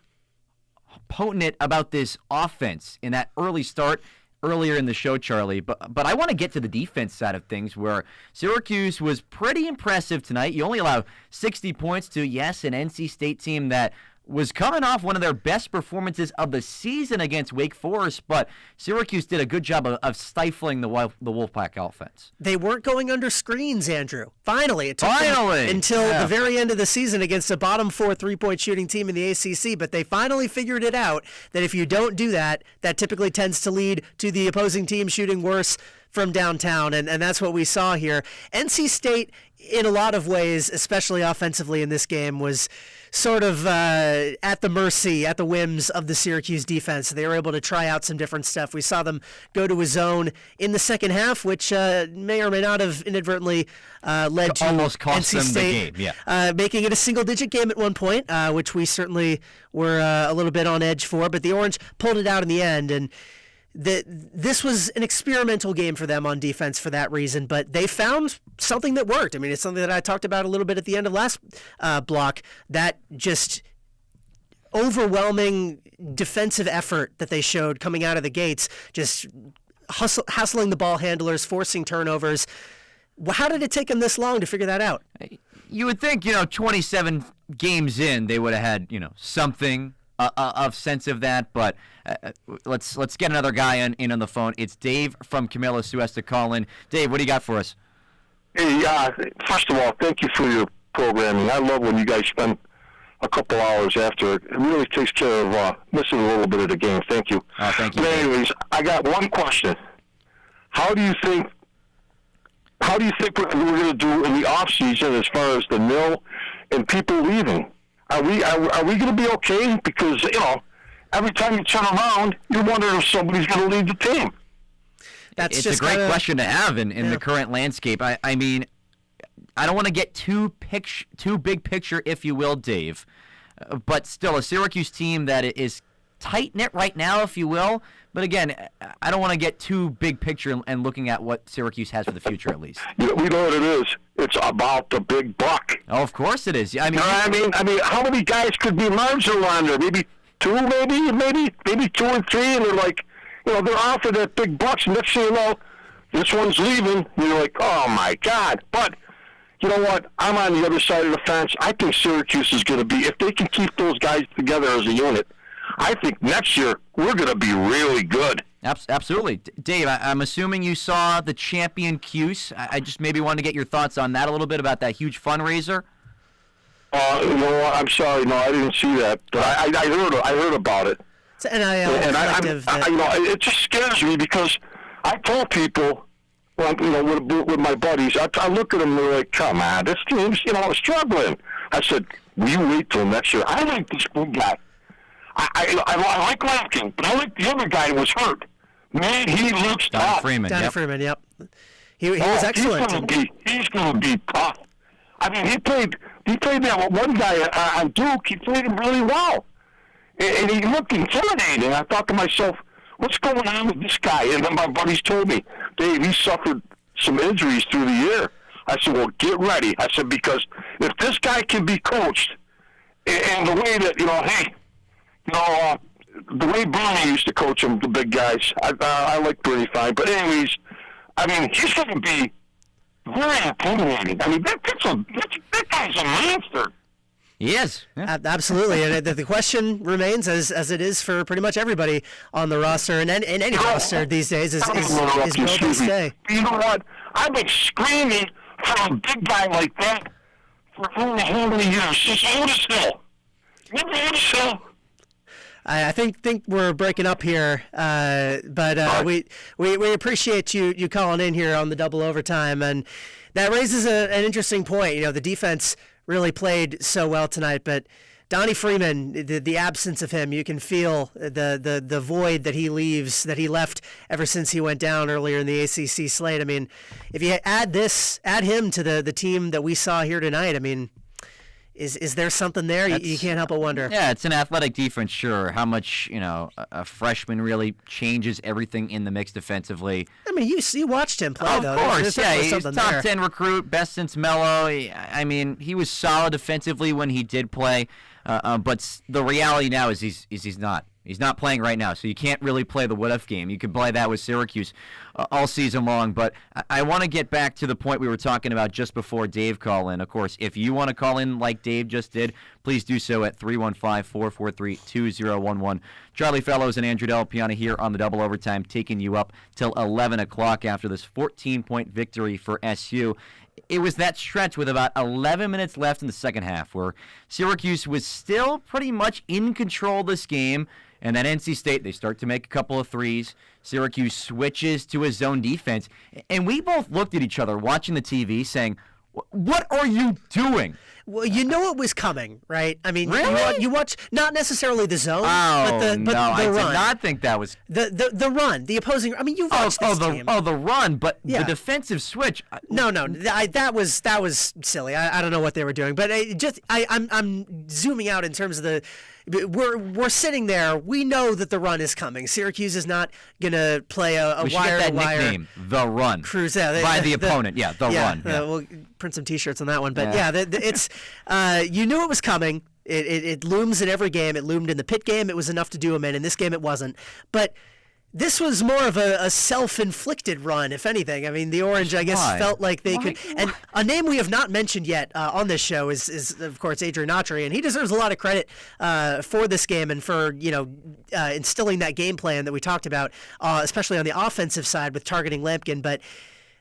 potent about this offense in that early start earlier in the show, Charlie. But I want to get to the defense side of things, where Syracuse was pretty impressive tonight. You only allow 60 points to, yes, an NC State team that was coming off one of their best performances of the season against Wake Forest, but Syracuse did a good job of stifling the Wolfpack offense. They weren't going under screens, Andrew. Finally. It took them until the very end of the season against a bottom 4 3-point shooting team in the ACC, but they finally figured it out that if you don't do that, that typically tends to lead to the opposing team shooting worse from downtown, and that's what we saw here. NC State, in a lot of ways, especially offensively in this game, was sort of at the mercy, at the whims of the Syracuse defense. They were able to try out some different stuff. We saw them go to a zone in the second half, which may or may not have inadvertently led to almost cost NC them State the game, making it a single-digit game at one point, which we certainly were a little bit on edge for. But the Orange pulled it out in the end, and this was an experimental game for them on defense for that reason, but they found something that worked. I mean, it's something that I talked about a little bit at the end of last block, that just overwhelming defensive effort that they showed coming out of the gates, just hassling the ball handlers, forcing turnovers. How did it take them this long to figure that out? You would think, 27 games in, they would have had, something of sense of that. But let's get another guy in on the phone. It's Dave from Camillus who has to call in. Dave, what do you got for us? Hey, first of all, thank you for your programming. I love when you guys spend a couple hours after. It really takes care of missing a little bit of the game. Thank you. Thank you. But anyways, I got one question. How do you think we're going to do in the off season as far as the mill and people leaving? Are we going to be okay? Because every time you turn around, you're wondering if somebody's going to leave the team. It's a great question to have in the current landscape. I mean, I don't want to get too big picture, if you will, Dave, but still a Syracuse team that is tight-knit right now, if you will. But again, I don't want to get too big picture and looking at what Syracuse has for the future, at least. We know what it is. It's about the big buck. Oh, of course it is. I mean, how many guys could be marginal on there? Maybe two, maybe 2 or 3, and they're like, they're offered that big bucks. And next thing you know, this one's leaving. And you're like, oh my God! But you know what? I'm on the other side of the fence. I think Syracuse is going to be, if they can keep those guys together as a unit, I think next year we're going to be really good. Absolutely. Dave, I'm assuming you saw the champion Cuse. I just maybe wanted to get your thoughts on that a little bit about that huge fundraiser. You know what? I'm sorry. No, I didn't see that. But I heard about it. It's an NIL collective. It just scares me because I told people, with my buddies, I look at them and they're like, come on, this team's, struggling. I said, will you wait till next year? I like this big guy. I like Lampkin, but I like the other guy who was hurt. Man, he looks tough. Donnie Freeman, yep. He was excellent. He's going to be tough. I mean, he played that one guy on Duke. He played him really well. And he looked intimidating. I thought to myself, what's going on with this guy? And then my buddies told me, Dave, he suffered some injuries through the year. I said, well, get ready. I said, because if this guy can be coached, and the way that, the way Bernie used to coach him, the big guys, I like Bernie fine. But anyways, I mean, he's going to be very intimidating. I mean, that guy's a monster. He is. Yeah. Absolutely. And the question remains, as it is for pretty much everybody on the roster and in any roster these days, is will they stay? You know what? I've been screaming for a big guy like that for how many years? Since Otis Hill. Remember Otis Hill? I think we're breaking up here, but we appreciate you calling in here on the double overtime, and that raises an interesting point. The defense really played so well tonight, but Donnie Freeman, the absence of him, you can feel the void that he left ever since he went down earlier in the ACC slate. I mean, if you add him to the team that we saw here tonight, I mean, is there something there? You can't help but wonder. Yeah, it's an athletic defense, sure. How much, a freshman really changes everything in the mix defensively. I mean, you watched him play, though. Of course, he's top 10 recruit, best since Mello. I mean, he was solid defensively when he did play, but the reality now is he's not. He's not playing right now, so you can't really play the what-if game. You can play that with Syracuse all season long. But I want to get back to the point we were talking about just before Dave called in. Of course, if you want to call in like Dave just did, please do so at 315-443-2011. Charlie Fellows and Andrew Del Piana here on the double overtime, taking you up till 11 o'clock after this 14-point victory for SU. It was that stretch with about 11 minutes left in the second half where Syracuse was still pretty much in control of this game. And then NC State, they start to make a couple of threes. Syracuse switches to a zone defense. And we both looked at each other watching the TV saying, what are you doing? Well, you know it was coming, right? I mean, really? you watch not necessarily the zone, but the no, run. I did not think that was the run, the opposing. I mean, you watched this team. The run, but the defensive switch. No, that was silly. I don't know what they were doing, but I'm zooming out in terms of the. We're sitting there. We know that the run is coming. Syracuse is not gonna play a wire-to-wire nickname, the run, cruise by the opponent. Yeah, the run. Yeah. We'll print some T-shirts on that one. But it's you knew it was coming. It looms in every game. It loomed in the Pitt game. It was enough to do them in. In this game, it wasn't. But This was more of a self-inflicted run, if anything. I mean, the Orange, I guess, felt like they could. And a name we have not mentioned yet on this show is of course, Adrian Autry, and he deserves a lot of credit for this game and for instilling that game plan that we talked about, especially on the offensive side with targeting Lampkin. But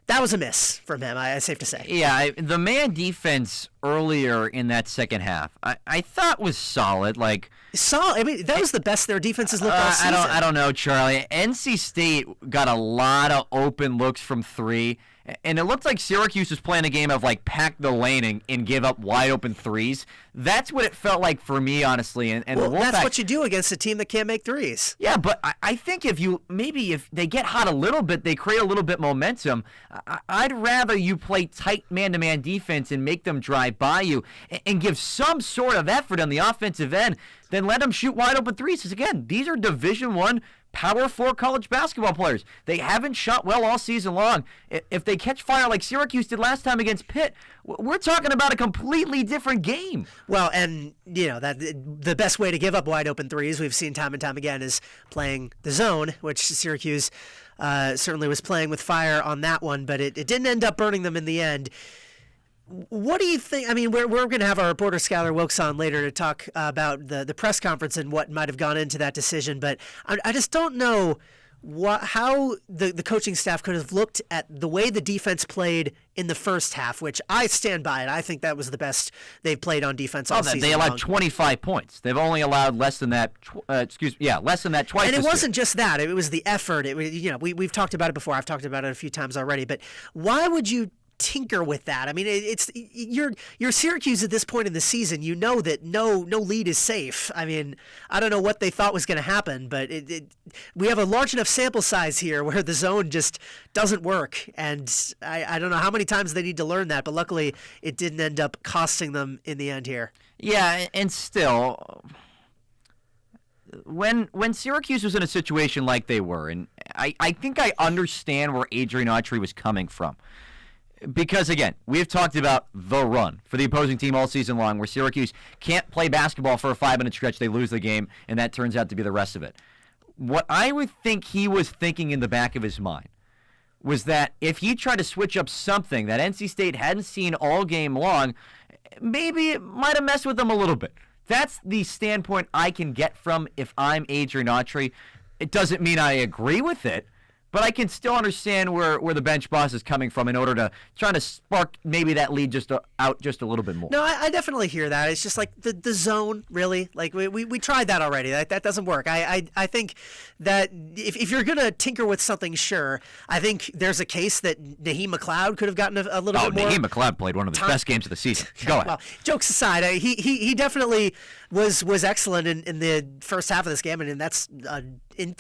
that was a miss from him, it's safe to say. Yeah, the man defense earlier in that second half, I thought was solid. I mean, that was the best their defenses looked all season. I don't know, Charlie. NC State got a lot of open looks from three, and it looked like Syracuse was playing a game of pack the lane and give up wide open threes. That's what it felt like for me, honestly. And that's what you do against a team that can't make threes. Yeah, but I think if they get hot a little bit, they create a little bit momentum. I'd rather you play tight man-to-man defense and make them drive by you and give some sort of effort on the offensive end. Then let them shoot wide open threes. Because again, these are Division I Power 4 college basketball players. They haven't shot well all season long. If they catch fire like Syracuse did last time against Pitt, we're talking about a completely different game. Well, and that the best way to give up wide open threes, we've seen time and time again, is playing the zone, which Syracuse certainly was playing with fire on that one, but it didn't end up burning them in the end. What do you think? I mean, we're going to have our reporter Skylar Wilkes on later to talk about the press conference and what might have gone into that decision, but I just don't know how the coaching staff could have looked at the way the defense played in the first half, which I stand by it. I think that was the best they've played on defense all season. They allowed 25 points. They've only allowed less than that. Less than that twice. And it wasn't just that; it was the effort. It was, we've talked about it before. I've talked about it a few times already. But why would you tinker with that? I mean, you're Syracuse at this point in the season. You know that no lead is safe. I mean, I don't know what they thought was going to happen, but we have a large enough sample size here where the zone just doesn't work, and I don't know how many times they need to learn that, but luckily it didn't end up costing them in the end here. Yeah, and still, when Syracuse was in a situation like they were, and I think I understand where Adrian Autry was coming from. Because, again, we've talked about the run for the opposing team all season long, where Syracuse can't play basketball for a 5-minute stretch, they lose the game, and that turns out to be the rest of it. What I would think he was thinking in the back of his mind was that if he tried to switch up something that NC State hadn't seen all game long, maybe it might have messed with them a little bit. That's the standpoint I can get from if I'm Adrian Autry. It doesn't mean I agree with it, but I can still understand where the bench boss is coming from in order to try to spark maybe that lead out just a little bit more. No, I definitely hear that. It's just like the zone, really. Like we tried that already. That doesn't work. I think that if you're going to tinker with something, sure. I think there's a case that Naheem McLeod could have gotten a little bit more. Naheem McLeod played one of his best games of the season. Go ahead. Well, jokes aside, he definitely was excellent in the first half of this game, and that's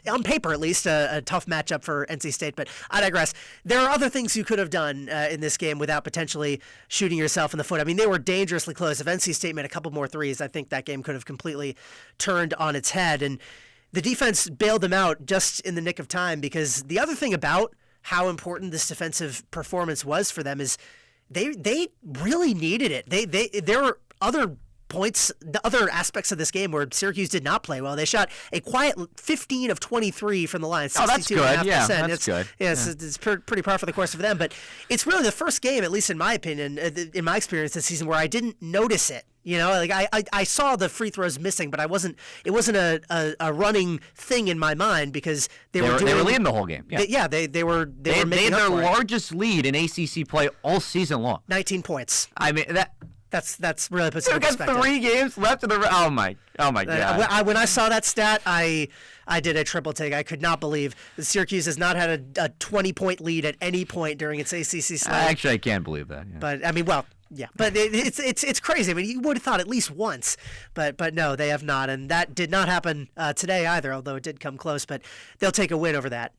on paper at least a tough matchup for NC State. But I digress. There are other things you could have done in this game without potentially shooting yourself in the foot. I mean, they were dangerously close. If NC State made a couple more threes, I think that game could have completely turned on its head. And the defense bailed them out just in the nick of time, because the other thing about how important this defensive performance was for them is they really needed it. There were other points, the other aspects of this game where Syracuse did not play well. They shot a quiet 15 of 23 from the line. Oh, that's good. Yeah, that's good. Yes, yeah. It's pretty par for the course for them. But it's really the first game, at least in my opinion, in my experience this season, where I didn't notice it. I saw the free throws missing, but it wasn't a running thing in my mind, because they were leading the whole game. Yeah, they were they had making their up for largest lead in ACC play all season long. 19 points. I mean That's really puts it in perspective. We've got 3 games left in the oh my God. When I saw that stat, I did a triple take. I could not believe that Syracuse has not had a 20-point lead at any point during its ACC slate. Actually, I can't believe that. Yeah. But I mean, well, yeah, but it's crazy. I mean, you would have thought at least once, but no, they have not, and that did not happen today either. Although it did come close, but they'll take a win over that.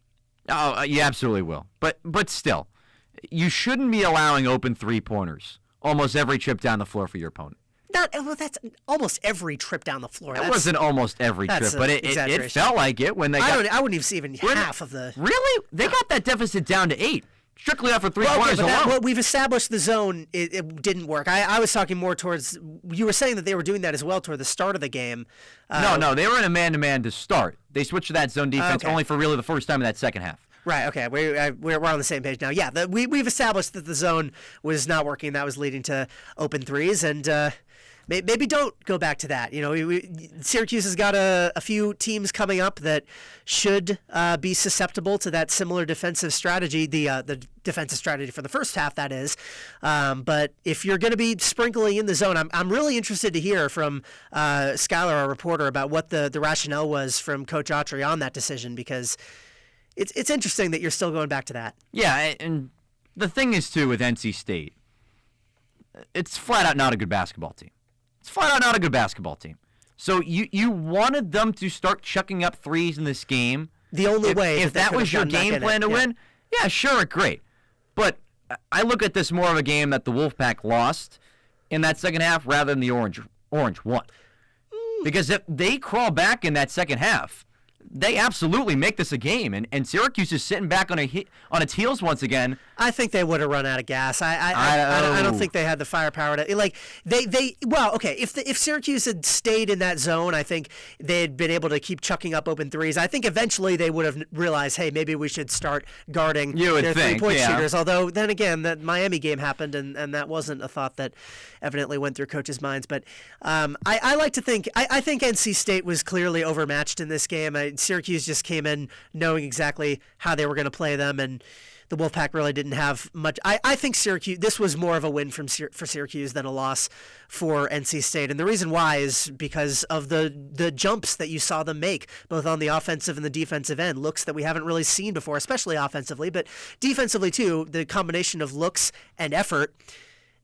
Oh, you absolutely will. But still, you shouldn't be allowing open 3-pointers almost every trip down the floor for your opponent. That's almost every trip down the floor. It wasn't almost every trip, but it felt like it when they got... I wouldn't even see even half of the... Really? They got that deficit down to 8. strictly off for three Well, pointers alone. What we've established the zone, it didn't work. I was talking more towards, you were saying that they were doing that as well toward the start of the game. No, they were in a man-to-man to start. They switched to that zone defense only for really the first time in that second half. Right, okay, we're on the same page now. Yeah, we've established that the zone was not working. That was leading to open threes, and maybe don't go back to that. Syracuse has got a few teams coming up that should be susceptible to that similar defensive strategy, the defensive strategy for the first half, that is. But if you're going to be sprinkling in the zone, I'm really interested to hear from Skylar, our reporter, about what the rationale was from Coach Autry on that decision, because it's interesting that you're still going back to that. Yeah, and the thing is, too, with NC State, it's flat out not a good basketball team. It's flat out not a good basketball team. So you wanted them to start chucking up threes in this game. The only way. If that was your game plan to win, yeah, sure, great. But I look at this more of a game that the Wolfpack lost in that second half rather than the Orange won. Because if they crawl back in that second half, they absolutely make this a game, and Syracuse is sitting back on its heels once again. I think they would have run out of gas. I don't think they had the firepower to if Syracuse had stayed in that zone, I think they'd been able to keep chucking up open threes. I think eventually they would have realized, hey, maybe we should start guarding their 3-point shooters. Although then again, that Miami game happened, and that wasn't a thought that evidently went through coaches' minds. But I like to think I think NC State was clearly overmatched in this game. Syracuse just came in knowing exactly how they were going to play them, and the Wolfpack really didn't have much. I think Syracuse, this was more of a win for Syracuse than a loss for NC State. And the reason why is because of the jumps that you saw them make, both on the offensive and the defensive end, looks that we haven't really seen before, especially offensively, but defensively too. The combination of looks and effort,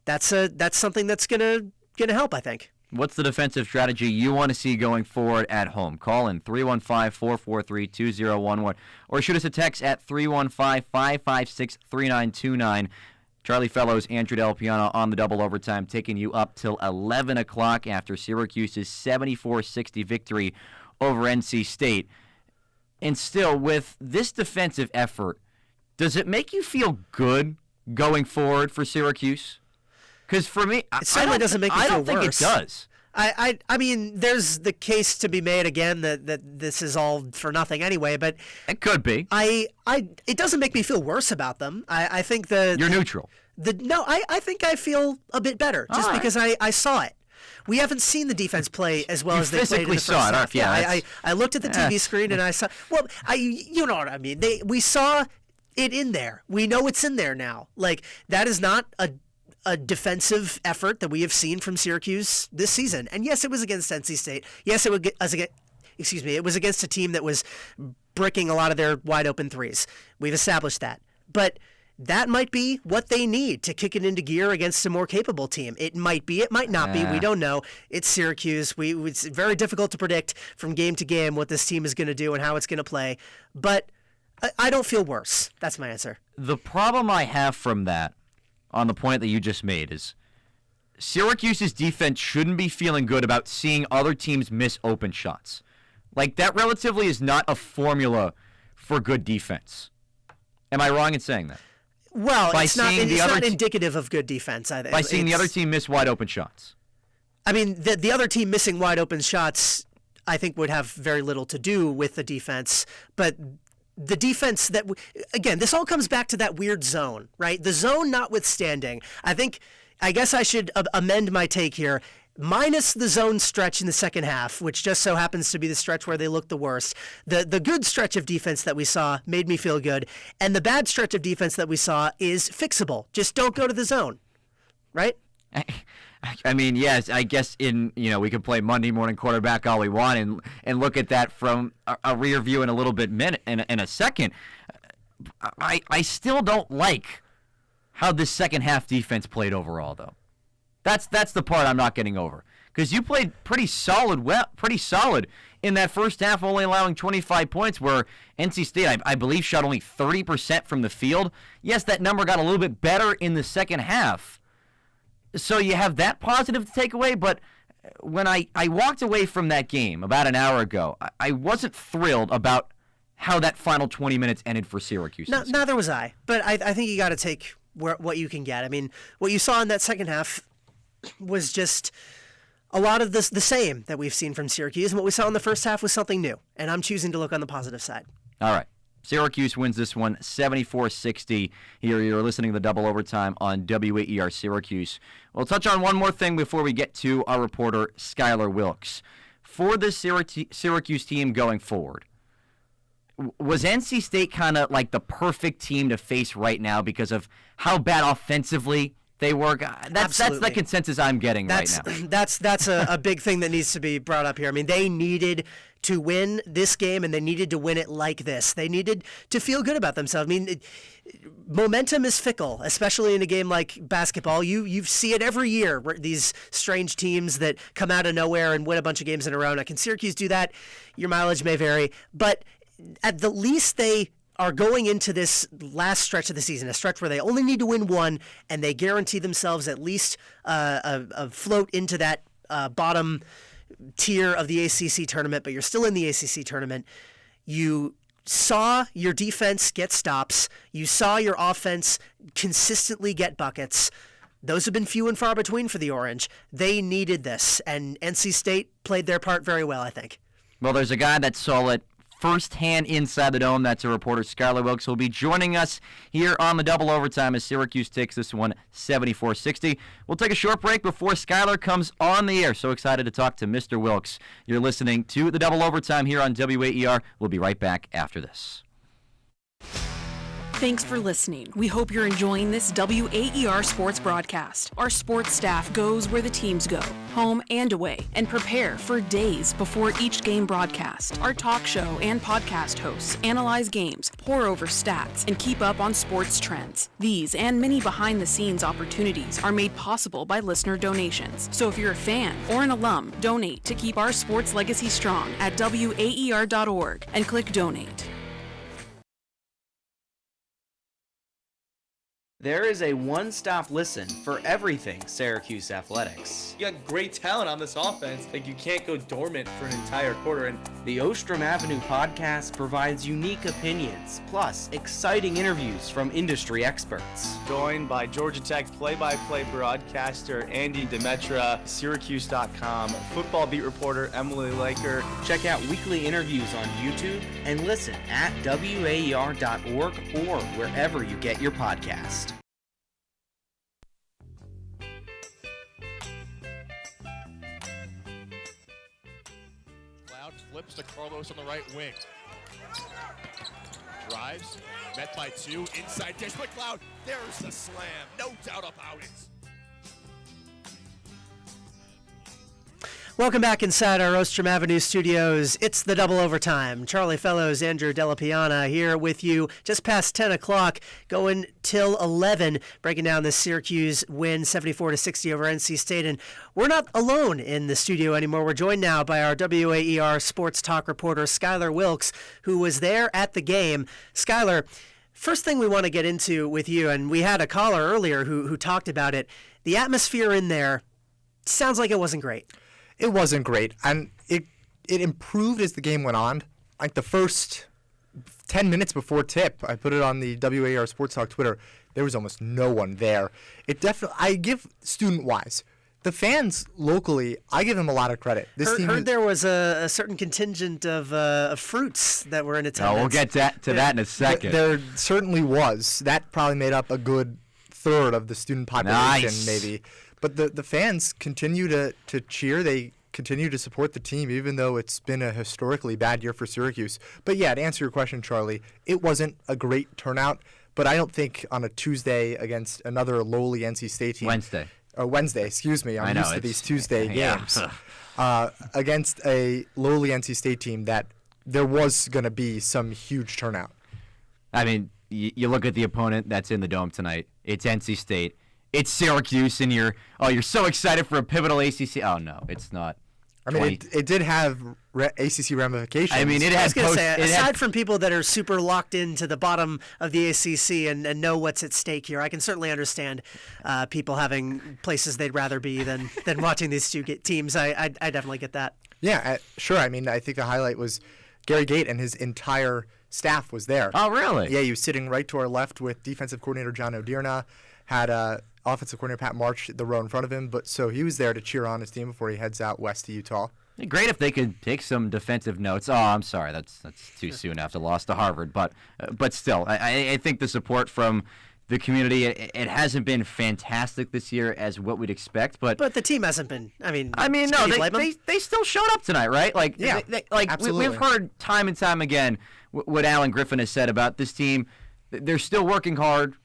that's something that's gonna help, I think. What's the defensive strategy you want to see going forward at home? Call in 315-443-2011 or shoot us a text at 315-556-3929. Charlie Fellows, Andrew Del Piano on the double overtime, taking you up till 11 o'clock after Syracuse's 74-60 victory over NC State. And still, with this defensive effort, does it make you feel good going forward for Syracuse? Because for me, it certainly doesn't make me feel worse. I don't think it does. I mean, there's the case to be made again that this is all for nothing anyway. But it could be. It doesn't make me feel worse about them. I think you're neutral. I think I feel a bit better just because I saw it. We haven't seen the defense play as well as they played in the first half. Yeah, I looked at the TV screen and I saw. Well, you know what I mean. We saw it in there. We know it's in there now. Like, that is not a defensive effort that we have seen from Syracuse this season. And yes, it was against NC State. Yes, it was against a team that was bricking a lot of their wide open threes. We've established that. But that might be what they need to kick it into gear against a more capable team. It might be, it might not be. We don't know. It's Syracuse. It's very difficult to predict from game to game what this team is going to do and how it's going to play. But I don't feel worse. That's my answer. The problem I have from that, on the point that you just made, is Syracuse's defense shouldn't be feeling good about seeing other teams miss open shots. Like, that relatively is not a formula for good defense. Am I wrong in saying that? Well, it's not indicative of good defense. By seeing the other team miss wide open shots. I mean, the other team missing wide open shots, I think, would have very little to do with the defense, but the defense again, this all comes back to that weird zone, right? The zone notwithstanding, I guess I should amend my take here. Minus the zone stretch in the second half, which just so happens to be the stretch where they looked the worst. The good stretch of defense that we saw made me feel good, and the bad stretch of defense that we saw is fixable. Just don't go to the zone, right? I mean, yes, I guess we could play Monday morning quarterback all we want and look at that from a rear view in a little bit in a second. I still don't like how this second half defense played overall, though. That's the part I'm not getting over, because you played pretty solid in that first half, only allowing 25 points, where NC State, I believe, shot only 30% from the field. Yes, that number got a little bit better in the second half. So you have that positive to take away, but when I walked away from that game about an hour ago, I wasn't thrilled about how that final 20 minutes ended for Syracuse. No, neither was I, but I think you got to take what you can get. I mean, what you saw in that second half was just a lot of the same that we've seen from Syracuse, and what we saw in the first half was something new, and I'm choosing to look on the positive side. All right. Syracuse wins this one 74-60. Here you're listening to the double overtime on WAER Syracuse. We'll touch on one more thing before we get to our reporter, Skylar Wilkes. For the Syracuse team going forward, was NC State kind of like the perfect team to face right now because of how bad offensively they work? That's the consensus I'm getting right now. That's a big thing that needs to be brought up here. I mean, they needed to win this game, and they needed to win it like this. They needed to feel good about themselves. I mean, momentum is fickle, especially in a game like basketball. You see it every year, these strange teams that come out of nowhere and win a bunch of games in a row. Now, can Syracuse do that? Your mileage may vary, but at the least they are going into this last stretch of the season, a stretch where they only need to win one, and they guarantee themselves at least a float into that bottom tier of the ACC tournament, but you're still in the ACC tournament. You saw your defense get stops. You saw your offense consistently get buckets. Those have been few and far between for the Orange. They needed this, and NC State played their part very well, I think. Well, there's a guy that saw it firsthand inside the dome. That's a reporter, Skylar Wilkes, who will be joining us here on the double overtime as Syracuse takes this one 74-60. We'll take a short break before Skylar comes on the air. So excited to talk to Mr. Wilkes. You're listening to the double overtime here on WAER. We'll be right back after this. Thanks for listening. We hope you're enjoying this WAER sports broadcast. Our sports staff goes where the teams go, home and away, and prepare for days before each game broadcast. Our talk show and podcast hosts analyze games, pour over stats, and keep up on sports trends. These and many behind-the-scenes opportunities are made possible by listener donations. So if you're a fan or an alum, donate to keep our sports legacy strong at WAER.org and click Donate. There is a one-stop listen for everything Syracuse athletics. You got great talent on this offense. Like, you can't go dormant for an entire quarter. And the Ostrom Avenue podcast provides unique opinions, plus exciting interviews from industry experts. Joined by Georgia Tech play-by-play broadcaster Andy Demetra, Syracuse.com, football beat reporter Emily Laker. Check out weekly interviews on YouTube and listen at WAER.org or wherever you get your podcast. Flips to Carlos on the right wing. Drives, met by two, inside dish, McLeod, there's the slam, no doubt about it. Welcome back inside our Ostrom Avenue studios. It's the double overtime. Charlie Fellows, Andrew Delapiana here with you just past 10 o'clock, going till 11, breaking down the Syracuse win 74-60 over NC State. And we're not alone in the studio anymore. We're joined now by our WAER sports talk reporter, Skylar Wilkes, who was there at the game. Skylar, first thing we want to get into with you, and we had a caller earlier who talked about it, the atmosphere in there sounds like it wasn't great. It wasn't great, and it improved as the game went on. Like the first 10 minutes before tip, I put it on the WAER Sports Talk Twitter, there was almost no one there. It definitely, I give student-wise, the fans locally, I give them a lot of credit. Heard there was a certain contingent of fruits that were in attendance. Oh, we'll get to that in a second. There certainly was. That probably made up a good third of the student population, maybe. But the fans continue to cheer. They continue to support the team, even though it's been a historically bad year for Syracuse. But yeah, to answer your question, Charlie, it wasn't a great turnout. But I don't think on a Tuesday against another lowly NC State team. Wednesday, excuse me. I'm used to these Tuesday games. Against a lowly NC State team that there was going to be some huge turnout. I mean, you look at the opponent that's in the Dome tonight. It's NC State. It's Syracuse, and you're so excited for a pivotal ACC. Oh, no, it's not. I mean, it did have ACC ramifications. I mean, aside from people that are super locked into the bottom of the ACC and know what's at stake here, I can certainly understand people having places they'd rather be than watching these two teams. I definitely get that. Yeah, sure. I mean, I think the highlight was Gary Gate and his entire staff was there. Oh, really? Yeah, he was sitting right to our left with defensive coordinator John O'Dearna, had offensive coordinator Pat March the row in front of him, but so he was there to cheer on his team before he heads out west to Utah. Great if they could take some defensive notes. Oh, I'm sorry, that's too soon after the loss to Harvard, but still, I think the support from the community, it hasn't been fantastic this year as what we'd expect, but the team hasn't been. I mean, no, they still showed up tonight, right? Like, yeah, we've heard time and time again what Alan Griffin has said about this team. They're still working hard.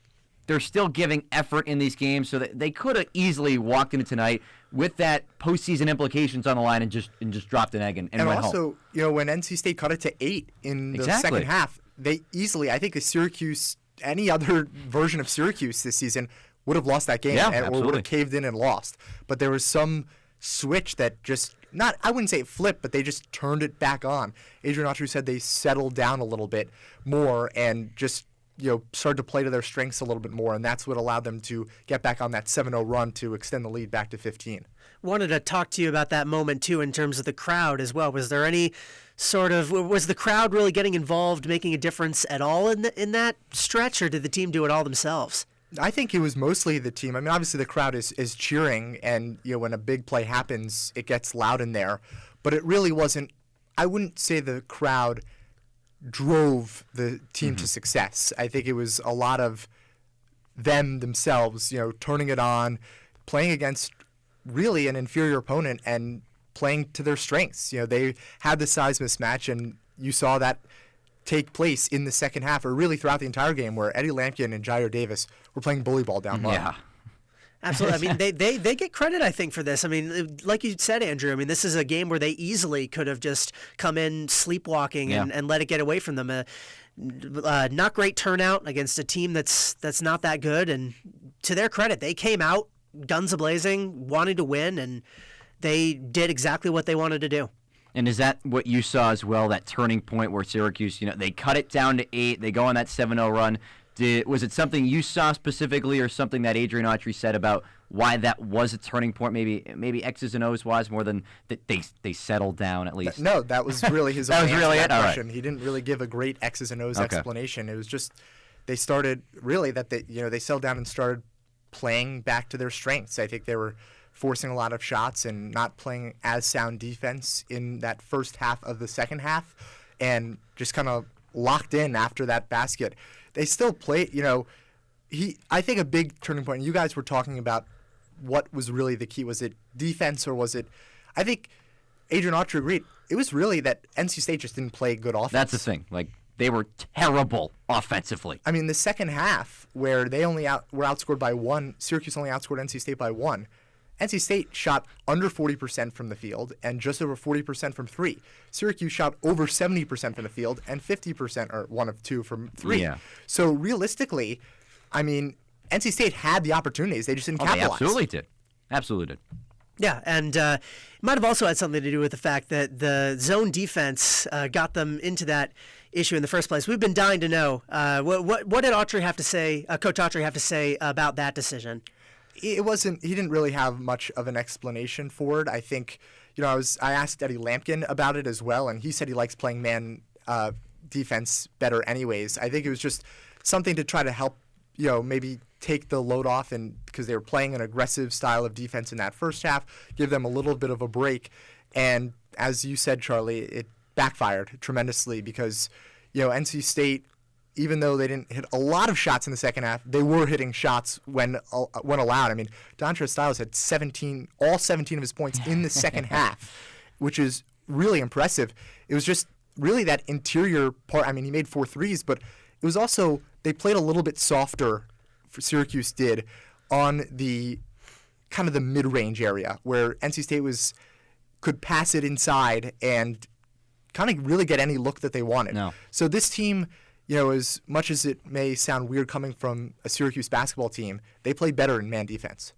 They're still giving effort in these games, so that they could have easily walked into tonight with that postseason implications on the line and just dropped an egg and went also, home. When NC State cut it to 8 in the second half, they easily, I think the Syracuse, any other version of Syracuse this season would have lost that game or would have caved in and lost. But there was some switch that just I wouldn't say it flipped, but they just turned it back on. Adrian Autry said they settled down a little bit more and just started to play to their strengths a little bit more, and that's what allowed them to get back on that 7-0 run to extend the lead back to 15. Wanted to talk to you about that moment, too, in terms of the crowd as well. Was there any was the crowd really getting involved, making a difference at all in that stretch, or did the team do it all themselves? I think it was mostly the team. I mean, obviously the crowd is cheering, and when a big play happens, it gets loud in there. But it really wasn't, I wouldn't say the crowd drove the team to success. I think it was a lot of them themselves, turning it on, playing against really an inferior opponent and playing to their strengths. They had the size mismatch, and you saw that take place in the second half, or really throughout the entire game, where Eddie Lampkin and Jair Davis were playing bully ball down low. Yeah. Absolutely. I mean, they get credit, I think, for this. I mean, like you said, Andrew, I mean, this is a game where they easily could have just come in sleepwalking and let it get away from them. Not great turnout against a team that's not that good. And to their credit, they came out guns a-blazing, wanting to win, and they did exactly what they wanted to do. And is that what you saw as well, that turning point where Syracuse, they cut it down to 8, they go on that 7-0 run? Was it something you saw specifically, or something that Adrian Autry said about why that was a turning point? Maybe X's and O's wise more than that they settled down at least. No, that was really his. That was really it. All right. He didn't really give a great X's and O's explanation. It was just they started really that they settled down and started playing back to their strengths. I think they were forcing a lot of shots and not playing as sound defense in that first half of the second half, and just kind of locked in after that basket. They still play, I think a big turning point, you guys were talking about what was really the key. Was it defense, or was it, I think Adrian Autry agreed, it was really that NC State just didn't play good offense. That's the thing. They were terrible offensively. I mean, the second half, where they only were outscored by 1, Syracuse only outscored NC State by 1. NC State shot under 40% from the field and just over 40% from 3. Syracuse shot over 70% from the field and 50%, or 1 of 2 from 3. Yeah. So realistically, I mean, NC State had the opportunities. They just didn't capitalize. They absolutely did. Yeah, and it might have also had something to do with the fact that the zone defense got them into that issue in the first place. We've been dying to know what did Autry have to say, Coach Autry have to say about that decision. It wasn't. He didn't really have much of an explanation for it. I think, I asked Eddie Lampkin about it as well, and he said he likes playing man defense better anyways. I think it was just something to try to help, maybe take the load off, and because they were playing an aggressive style of defense in that first half, give them a little bit of a break. And as you said, Charlie, it backfired tremendously because, NC State, even though they didn't hit a lot of shots in the second half, they were hitting shots when allowed. I mean, Dontre Styles had all 17 of his points in the second half, which is really impressive. It was just really that interior part. I mean, he made 4 threes, but it was also they played a little bit softer, Syracuse did, on the kind of the mid-range area where NC State could pass it inside and kind of really get any look that they wanted. No. So this team, as much as it may sound weird coming from a Syracuse basketball team, they play better in man defense.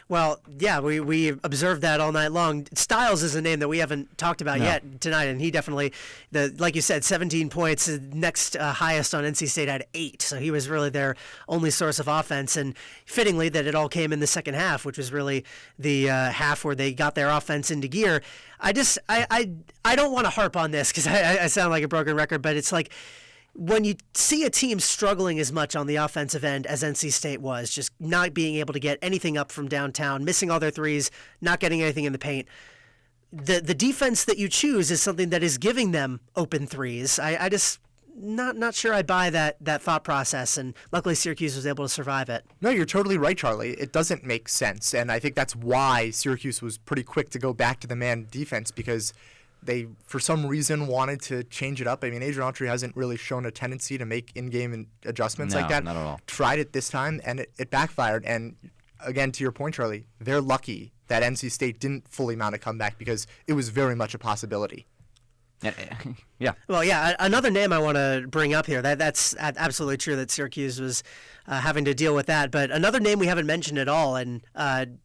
Well, yeah, we observed that all night long. Styles is a name that we haven't talked about yet tonight, and he definitely, like you said, 17 points. Next highest on NC State had 8, so he was really their only source of offense. And fittingly, that it all came in the second half, which was really the half where they got their offense into gear. I don't want to harp on this because I sound like a broken record, but it's like, when you see a team struggling as much on the offensive end as NC State was, just not being able to get anything up from downtown, missing all their threes, not getting anything in the paint, the defense that you choose is something that is giving them open threes. I just not sure I buy that thought process, and luckily Syracuse was able to survive it. No, you're totally right, Charlie. It doesn't make sense, and I think that's why Syracuse was pretty quick to go back to the man defense, because they, for some reason, wanted to change it up. I mean, Adrian Autry hasn't really shown a tendency to make in-game adjustments like that. Not at all. Tried it this time, and it backfired. And again, to your point, Charlie, they're lucky that NC State didn't fully mount a comeback, because it was very much a possibility. Yeah. Well, yeah, another name I want to bring up here, that's absolutely true that Syracuse was having to deal with that. But another name we haven't mentioned at all, and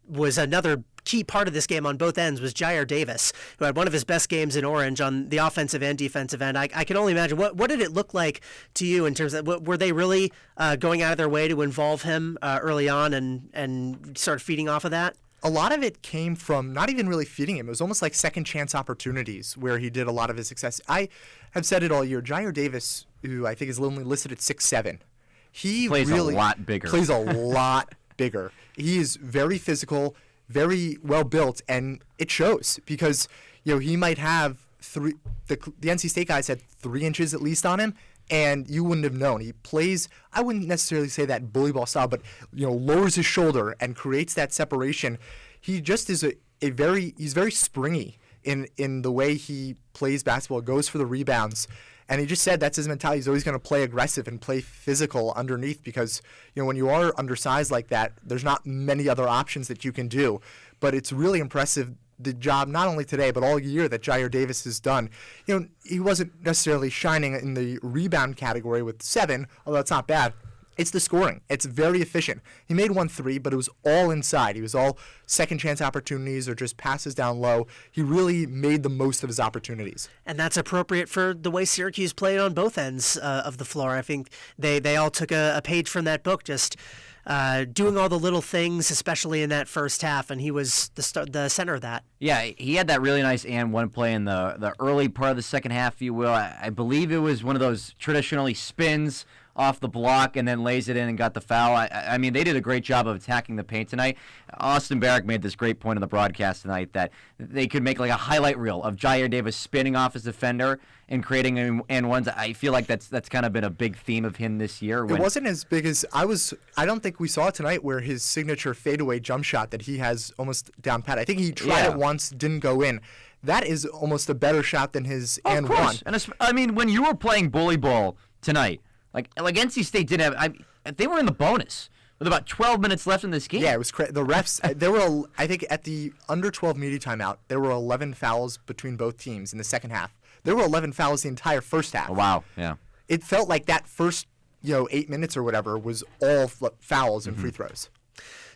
was another key part of this game on both ends, was Jair Davis, who had one of his best games in Orange on the offensive and defensive end. I can only imagine. What did it look like to you in terms of, were they really going out of their way to involve him early on and start feeding off of that? A lot of it came from not even really feeding him. It was almost like second chance opportunities where he did a lot of his success. I have said it all year. Jair Davis, who I think is only listed at 6'7", he plays really a lot bigger. Plays a lot bigger. He is very physical, very well built, and it shows, because he might have the NC State guys had 3 inches at least on him, and you wouldn't have known. He plays, I wouldn't necessarily say that bully ball style, but lowers his shoulder and creates that separation. He just is he's very springy in the way he plays basketball, goes for the rebounds. And he just said that's his mentality. He's always going to play aggressive and play physical underneath, because when you are undersized like that, there's not many other options that you can do. But it's really impressive, the job not only today but all year that Jair Davis has done. He wasn't necessarily shining in the rebound category with 7, although it's not bad. It's the scoring. It's very efficient. He made 1 3, but it was all inside. He was all second chance opportunities or just passes down low. He really made the most of his opportunities. And that's appropriate for the way Syracuse played on both ends of the floor. I think they all took a page from that book, just doing all the little things, especially in that first half, and he was the center of that. Yeah, he had that really nice and one play in the early part of the second half, if you will. I believe it was one of those traditionally spins off the block and then lays it in and got the foul. I mean, they did a great job of attacking the paint tonight. Austin Barrick made this great point in the broadcast tonight that they could make like a highlight reel of Jair Davis spinning off his defender and creating and ones. I feel like that's kind of been a big theme of him this year. It wasn't as big as I don't think we saw it tonight, where his signature fadeaway jump shot that he has almost down pat. I think he tried it once, didn't go in. That is almost a better shot than his and one. And I mean, when you were playing bully ball tonight, like NC State did have, they were in the bonus with about 12 minutes left in this game. Yeah, it was the refs. There were, I think, at the under 12 media timeout, there were 11 fouls between both teams in the second half. There were 11 fouls the entire first half. Oh, wow. Yeah. It felt like that first 8 minutes or whatever was all fouls and free throws.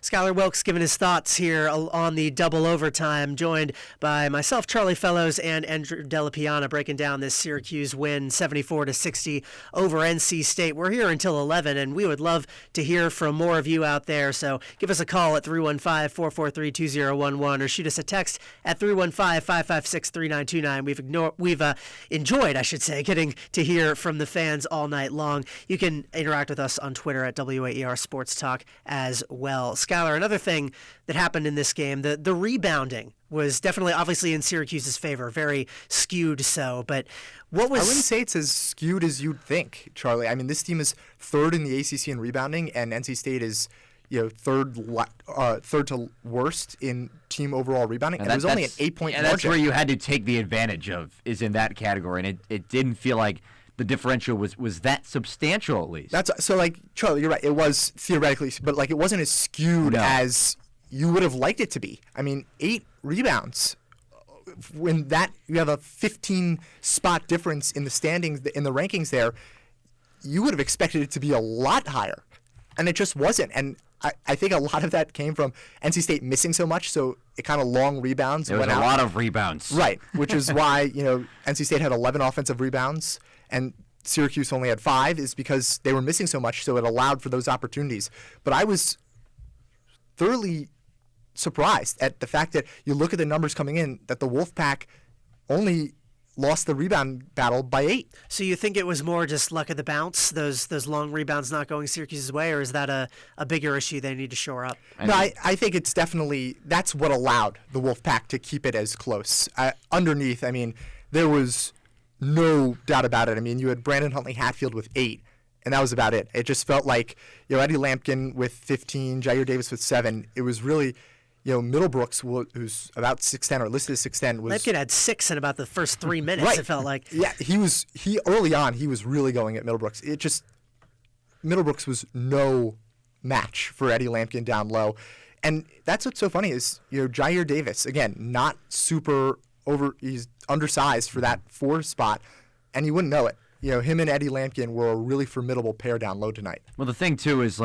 Skylar Wilkes giving his thoughts here on the double overtime, joined by myself, Charlie Fellows, and Andrew Delapiana, breaking down this Syracuse win 74-60 over NC State. We're here until 11, and we would love to hear from more of you out there. So give us a call at 315-443-2011 or shoot us a text at 315-556-3929. We've enjoyed, I should say, getting to hear from the fans all night long. You can interact with us on Twitter at WAER Sports Talk as well. Skylar, another thing that happened in this game, the rebounding was definitely obviously in Syracuse's favor, very skewed so, but what was... I wouldn't say it's as skewed as you'd think, Charlie. I mean, this team is third in the ACC in rebounding, and NC State is third to worst in team overall rebounding, and it was only an 8-point margin. And that's where you had to take the advantage of, is in that category, and it didn't feel like the differential was that substantial, at least. That's so, like, Charlie, you're right. It was theoretically, but like it wasn't as skewed as you would have liked it to be. I mean, 8 rebounds. When you have a 15-spot difference in the standings, in the rankings there, you would have expected it to be a lot higher, and it just wasn't. And I think a lot of that came from NC State missing so much, so it kind of long rebounds. There was a lot of rebounds. Right, which is why NC State had 11 offensive rebounds, and Syracuse only had 5, is because they were missing so much, so it allowed for those opportunities. But I was thoroughly surprised at the fact that you look at the numbers coming in, that the Wolfpack only lost the rebound battle by 8. So you think it was more just luck of the bounce, those long rebounds not going Syracuse's way, or is that a bigger issue they need to shore up? No, I think it's definitely, that's what allowed the Wolfpack to keep it as close. Underneath, I mean, there was no doubt about it. I mean, you had Brandon Huntley-Hatfield with 8, and that was about it. It just felt like, Eddie Lampkin with 15, Jair Davis with 7. It was really, Middlebrooks, who's about 6'10", or listed as 6'10", was... Lampkin had 6 in about the first 3 minutes, right. It felt like. Yeah, early on, he was really going at Middlebrooks. Middlebrooks was no match for Eddie Lampkin down low. And that's what's so funny is, Jair Davis, again, not super he's undersized for that 4 spot, and you wouldn't know it. Him and Eddie Lampkin were a really formidable pair down low tonight. Well, the thing, too, is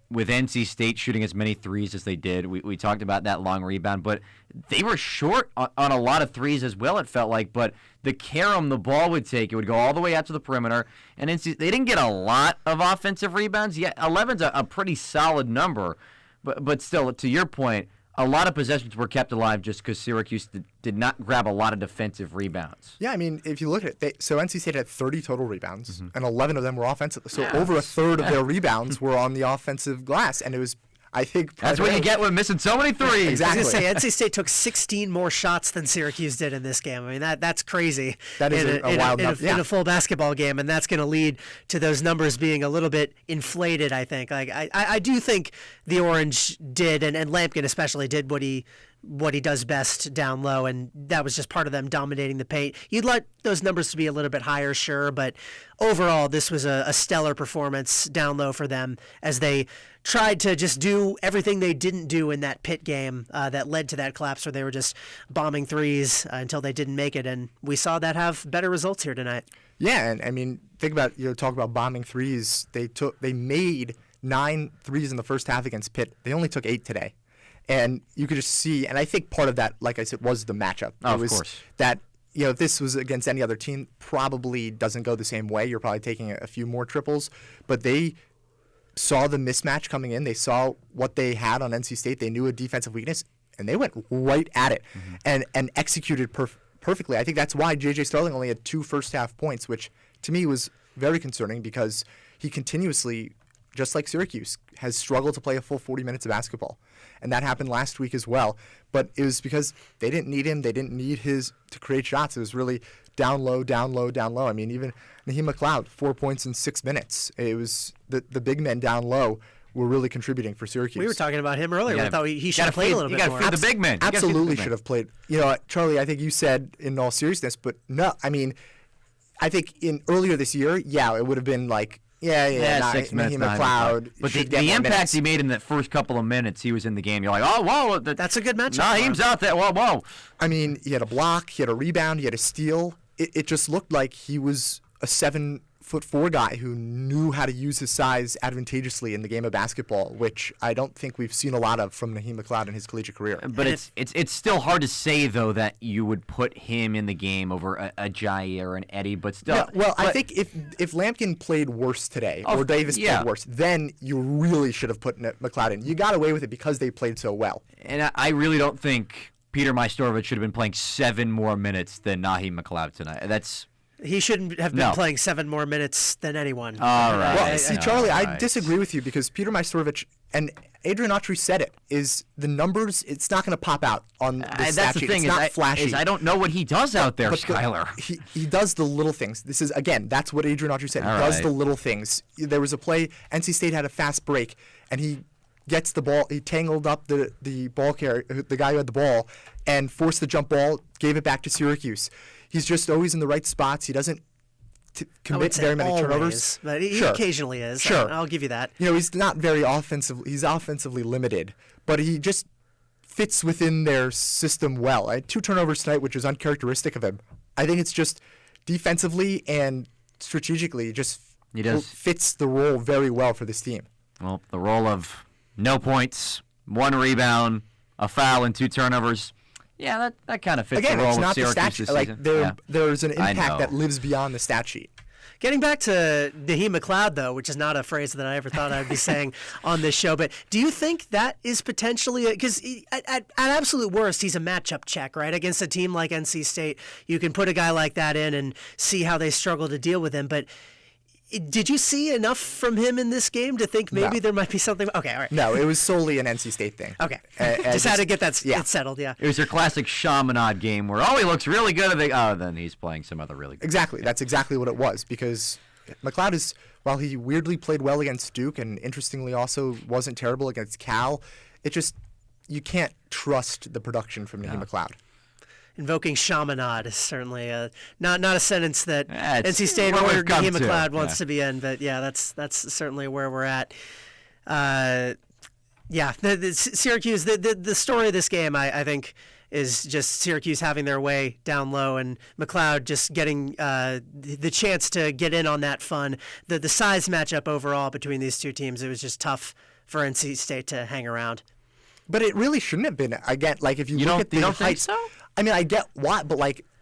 with NC State shooting as many threes as they did, we talked about that long rebound, but they were short on a lot of threes as well, it felt like. But the carom the ball would take, it would go all the way out to the perimeter, and they didn't get a lot of offensive rebounds. Yeah, 11's a pretty solid number, but still, to your point, a lot of possessions were kept alive just because Syracuse did not grab a lot of defensive rebounds. Yeah, I mean, if you look at it, so NC State had 30 total rebounds, and 11 of them were offensive. So over a third of their rebounds were on the offensive glass, and it was, I think... That's what you get with missing so many threes. Exactly. I was going to say, NC State took 16 more shots than Syracuse did in this game. I mean, that's crazy. That is a wild number. In a full basketball game, and that's going to lead to those numbers being a little bit inflated, I think. I do think the Orange did, and Lampkin especially, did what he does best down low, and that was just part of them dominating the paint. You'd like those numbers to be a little bit higher, sure, but overall this was a stellar performance down low for them as they tried to just do everything they didn't do in that Pitt game that led to that collapse where they were just bombing threes until they didn't make it, and we saw that have better results here tonight. Yeah, and I mean, think about, talk about bombing threes. They made 9 threes in the first half against Pitt. They only took 8 today. And you could just see, and I think part of that, like I said, was the matchup. Of course. That, if this was against any other team, probably doesn't go the same way. You're probably taking a few more triples. But they saw the mismatch coming in. They saw what they had on NC State. They knew a defensive weakness, and they went right at it and executed perfectly. I think that's why J.J. Starling only had 2 first-half points, which to me was very concerning because he continuously, just like Syracuse, has struggled to play a full 40 minutes of basketball. And that happened last week as well. But it was because they didn't need him. They didn't need to create shots. It was really down low, down low, down low. I mean, even Naheem McLeod, 4 points in 6 minutes. It was the big men down low were really contributing for Syracuse. We were talking about him earlier. We thought he should have played a little bit more. You got to feed the big men. Absolutely should have played. Charlie, I think you said in all seriousness, but no, I mean, I think earlier this year, it would have been like, 6 minutes. McLeod. But the impact he made in the first couple of minutes he was in the game, you're like, oh, whoa. That's a good matchup. Naheem's out there. Whoa. I mean, he had a block, he had a rebound, he had a steal. It just looked like he was a 7'4" guy who knew how to use his size advantageously in the game of basketball, which I don't think we've seen a lot of from Naheem McLeod in his collegiate career. But it's still hard to say, though, that you would put him in the game over a Jair or an Eddie, but still. I think if Lampkin played worse today or Davis played worse, then you really should have put McLeod in. You got away with it because they played so well. And I really don't think Peter Majstorovic should have been playing 7 more minutes than Naheem McLeod tonight. He shouldn't have been playing 7 more minutes than anyone. All right. Well, Charlie, I disagree with you because Peter Majstorovic and Adrian Autry said it, is the numbers, it's not going to pop out on the stat sheet. It's not flashy. I don't know what he does out there, Skyler. He does the little things. This is, again, that's what Adrian Autry said. He does the little things. There was a play, NC State had a fast break, and he gets the ball, he tangled up the ball carrier, the guy who had the ball, and forced the jump ball, gave it back to Syracuse. He's just always in the right spots. He doesn't commit very many turnovers. But he occasionally is. Sure. I'll give you that. He's not very offensive. He's offensively limited, but he just fits within their system well. 2 turnovers tonight, which is uncharacteristic of him. I think it's just defensively and strategically just fits the role very well for this team. Well, the role of no points, 1 rebound, a foul, and 2 turnovers. That kind of fits the role it's not of Syracuse the stat sheet. this season. There's an impact that lives beyond the stat sheet. Getting back to Naheem McLeod, though, which is not a phrase that I ever thought I'd be saying on this show, but do you think that is potentially, because at absolute worst, he's a matchup check, right? Against a team like NC State, you can put a guy like that in and see how they struggle to deal with him, but did you see enough from him in this game to think maybe there might be something? Okay, all right. No, it was solely an NC State thing. Okay. Just had to get that it settled, yeah. It was your classic Chaminade game where, he looks really good. Then he's playing some other really good. Exactly. That's exactly what it was, because McLeod is, while he weirdly played well against Duke and interestingly also wasn't terrible against Cal, you can't trust the production from Naheem McLeod. Invoking Chaminade is certainly not a sentence that NC State or Naheem McLeod wants to be in, but that's certainly where we're at. The Syracuse, the story of this game, I think, is just Syracuse having their way down low and McLeod just getting the chance to get in on that fun. The size matchup overall between these two teams, it was just tough for NC State to hang around. But it really shouldn't have been. Again, if you look at the heights, think so? I mean, I get why, but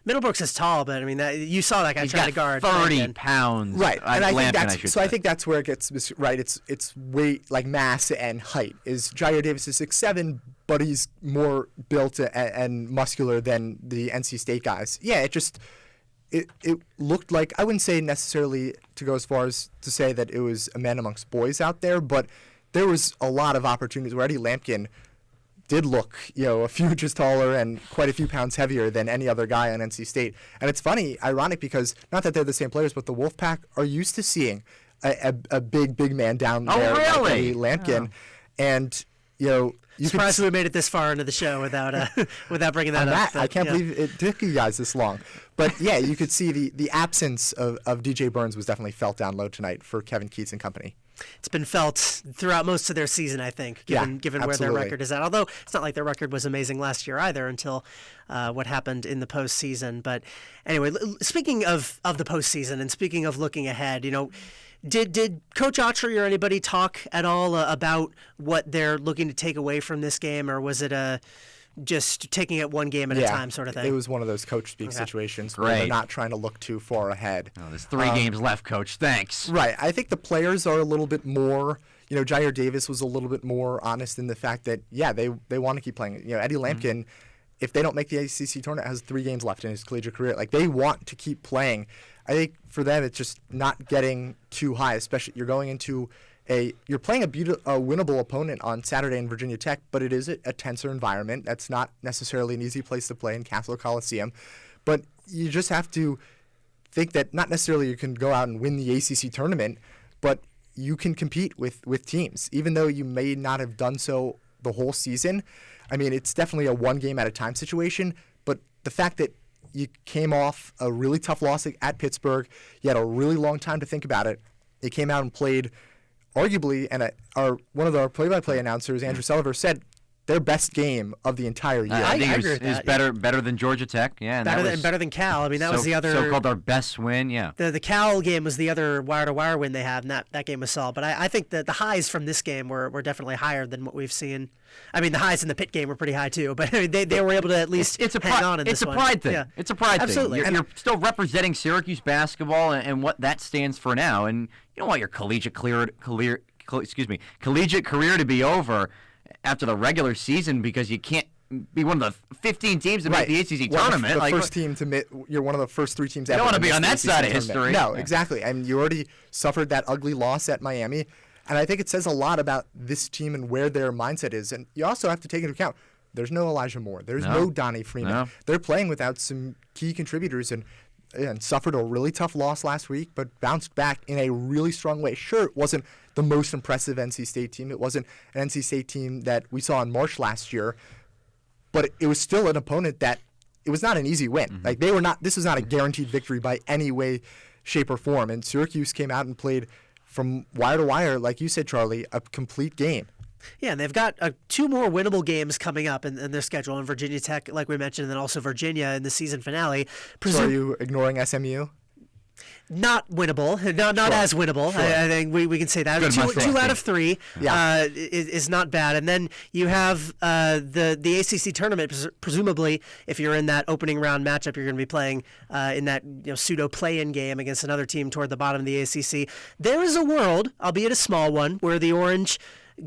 Middlebrooks is tall, but I mean, you saw that guy try to guard 30 pounds, right? And I think that's where it gets right. It's weight, mass and height. Is Jair Davis is 6'7", but he's more built and muscular than the NC State guys. Yeah, it looked like, I wouldn't say necessarily to go as far as to say that it was a man amongst boys out there, but there was a lot of opportunities where Eddie Lampkin did look, a few inches taller and quite a few pounds heavier than any other guy on NC State. And it's ironic, because not that they're the same players, but the Wolfpack are used to seeing a big man down there. Oh, really? Like Eddie Lampkin. And, surprised we made it this far into the show without bringing that up. I can't believe it took you guys this long. But, yeah, you could see the absence of DJ Burns was definitely felt down low tonight for Kevin Keats and company. It's been felt throughout most of their season, I think, given where their record is at. Although it's not like their record was amazing last year either until what happened in the postseason. But anyway, speaking of the postseason and speaking of looking ahead, did Coach Autry or anybody talk at all about what they're looking to take away from this game, or was it just taking it one game at a time sort of thing? It was one of those coach speak situations where they're not trying to look too far ahead. There's 3 games left, Coach. Thanks. Right. I think the players are a little bit more, Jair Davis was a little bit more honest in the fact that, they want to keep playing. Eddie Lampkin, if they don't make the ACC tournament, has 3 games left in his collegiate career. They want to keep playing. I think for them, it's just not getting too high, especially you're going into you're playing a winnable opponent on Saturday in Virginia Tech, but it is a tenser environment. That's not necessarily an easy place to play in Castle Coliseum. But you just have to think that not necessarily you can go out and win the ACC tournament, but you can compete with teams, even though you may not have done so the whole season. I mean, it's definitely a one game at a time situation, but the fact that you came off a really tough loss at Pittsburgh, you had a really long time to think about it. You came out and played arguably, and one of our play-by-play announcers, Andrew Sullivan, said their best game of the entire year. I think it was better than Georgia Tech. Yeah, and better than Cal. I mean, that was the other so-called our best win. Yeah, the Cal game was the other wire-to-wire win they had, and that game was solid. But I think that the highs from this game were definitely higher than what we've seen. I mean, the highs in the Pitt game were pretty high too, but I mean, they were able to at least hang on in this one. It's a pride thing. Yeah. It's a pride Absolutely. thing. You're still representing Syracuse basketball and what that stands for now, and you don't want your collegiate career to be over after the regular season because you can't be one of the 15 teams to make the ACC tournament. You're one of the first 3 teams ever. You don't want to be on that side of history. No, exactly. And you already suffered that ugly loss at Miami. And I think it says a lot about this team and where their mindset is. And you also have to take into account, there's no Elijah Moore. There's no Donnie Freeman. No. They're playing without some key contributors and suffered a really tough loss last week, but bounced back in a really strong way. Sure, it wasn't the most impressive NC State team. It wasn't an NC State team that we saw in March last year, but it was still an opponent that it was not an easy win. Mm-hmm. This was not a guaranteed victory by any way, shape, or form. And Syracuse came out and played from wire to wire, like you said, Charlie, a complete game. Yeah, and they've got 2 more winnable games coming up in their schedule, in Virginia Tech, like we mentioned, and then also Virginia in the season finale. So are you ignoring SMU? not winnable, not as winnable. Sure. I think we can say that. Two out of 3 is not bad. And then you have the ACC tournament. Presumably, if you're in that opening round matchup, you're going to be playing in that pseudo play-in game against another team toward the bottom of the ACC. There is a world, albeit a small one, where the Orange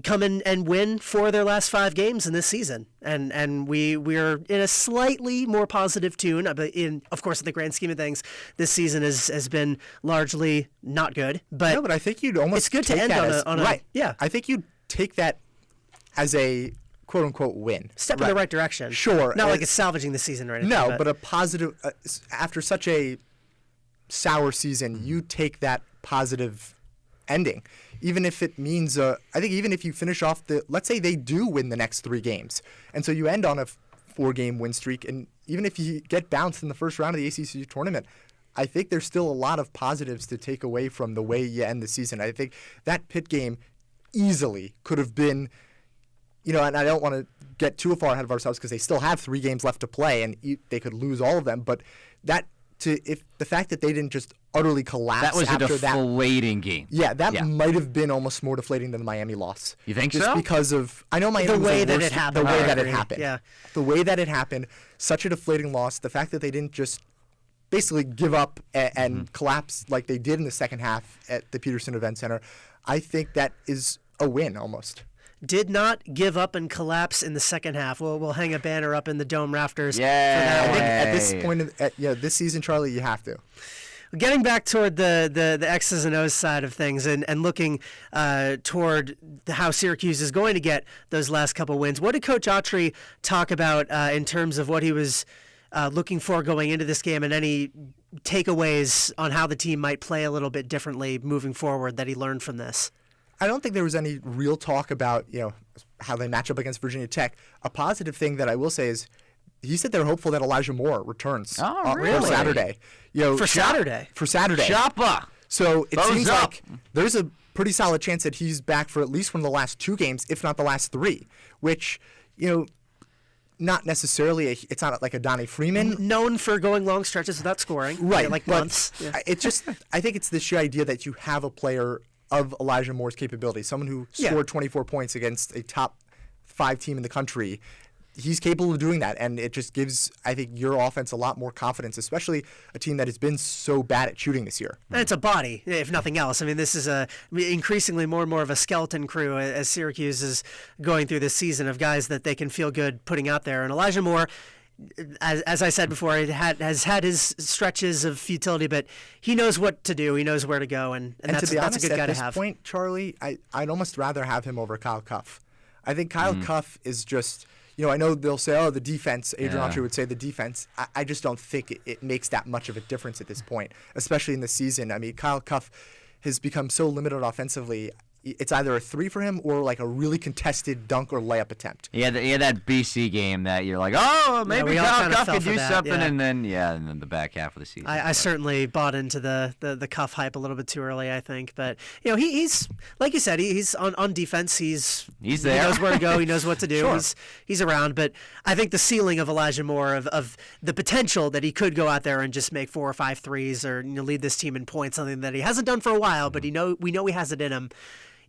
come in and win 4 of their last 5 games in this season, and we're in a slightly more positive tune. But of course, in the grand scheme of things, this season has been largely not good. But I think you'd almost it's good to end on a right. Yeah, I think you'd take that as a quote unquote win, step in the right direction. Sure, not like it's salvaging the season or anything. No, but a positive after such a sour season, you take that positive ending. Even if it means, I think even if you finish off let's say they do win the next 3 games, and so you end on a 4-game win streak, and even if you get bounced in the first round of the ACC tournament, I think there's still a lot of positives to take away from the way you end the season. I think that Pitt game easily could have been, and I don't want to get too far ahead of ourselves because they still have 3 games left to play, and they could lose all of them, but if the fact that they didn't just utterly collapse that was after a deflating game. Yeah, that might have been almost more deflating than the Miami loss. You think just so? Because of the way that it happened. Yeah, the way that it happened, such a deflating loss. The fact that they didn't just basically give up and collapse like they did in the second half at the Peterson Event Center, I think that is a win almost. Did not give up and collapse in the second half. We'll hang a banner up in the dome rafters for I that one. think at this point, this season, Charlie, you have to. Getting back toward the X's and O's side of things and looking toward how Syracuse is going to get those last couple wins, what did Coach Autry talk about in terms of what he was looking for going into this game and any takeaways on how the team might play a little bit differently moving forward that he learned from this? I don't think there was any real talk about how they match up against Virginia Tech. A positive thing that I will say is he said they're hopeful that Elijah Moore returns for Saturday. For Saturday? For Saturday. Shoppa. So it seems like there's a pretty solid chance that he's back for at least one of the last 2 games, if not the last 3, which, not necessarily, it's not like a Donnie Freeman. Known for going long stretches without scoring. Right. Like months. Yeah. It's just, I think it's this idea that you have a player of Elijah Moore's capability, someone who scored 24 points against a top 5 team in the country. He's capable of doing that, and it just gives, I think, your offense a lot more confidence, especially a team that has been so bad at shooting this year. And it's a body, if nothing else. I mean, this is increasingly more and more of a skeleton crew as Syracuse is going through this season of guys that they can feel good putting out there. And Elijah Moore, as I said before, has had his stretches of futility, but he knows what to do. He knows where to go, and that's, to be honest, a good guy to have. At this point, Charlie, I'd almost rather have him over Kyle Cuff. I think Kyle Cuff is just, I know they'll say, the defense. Adrian Autry would say the defense. I just don't think it makes that much of a difference at this point, especially in the season. I mean, Kyle Cuff has become so limited offensively. It's either a 3 for him or like a really contested dunk or layup attempt. Yeah, that BC game that you're like, maybe Kyle Cuff could do something, and then the back half of the season. I certainly bought into the Cuff hype a little bit too early, I think. But he's like you said, he's on defense. He's there. He knows where to go. He knows what to do. Sure. He's around. But I think the ceiling of Elijah Moore of the potential that he could go out there and just make 4 or 5 threes or lead this team in points, something that he hasn't done for a while, but we know he has it in him.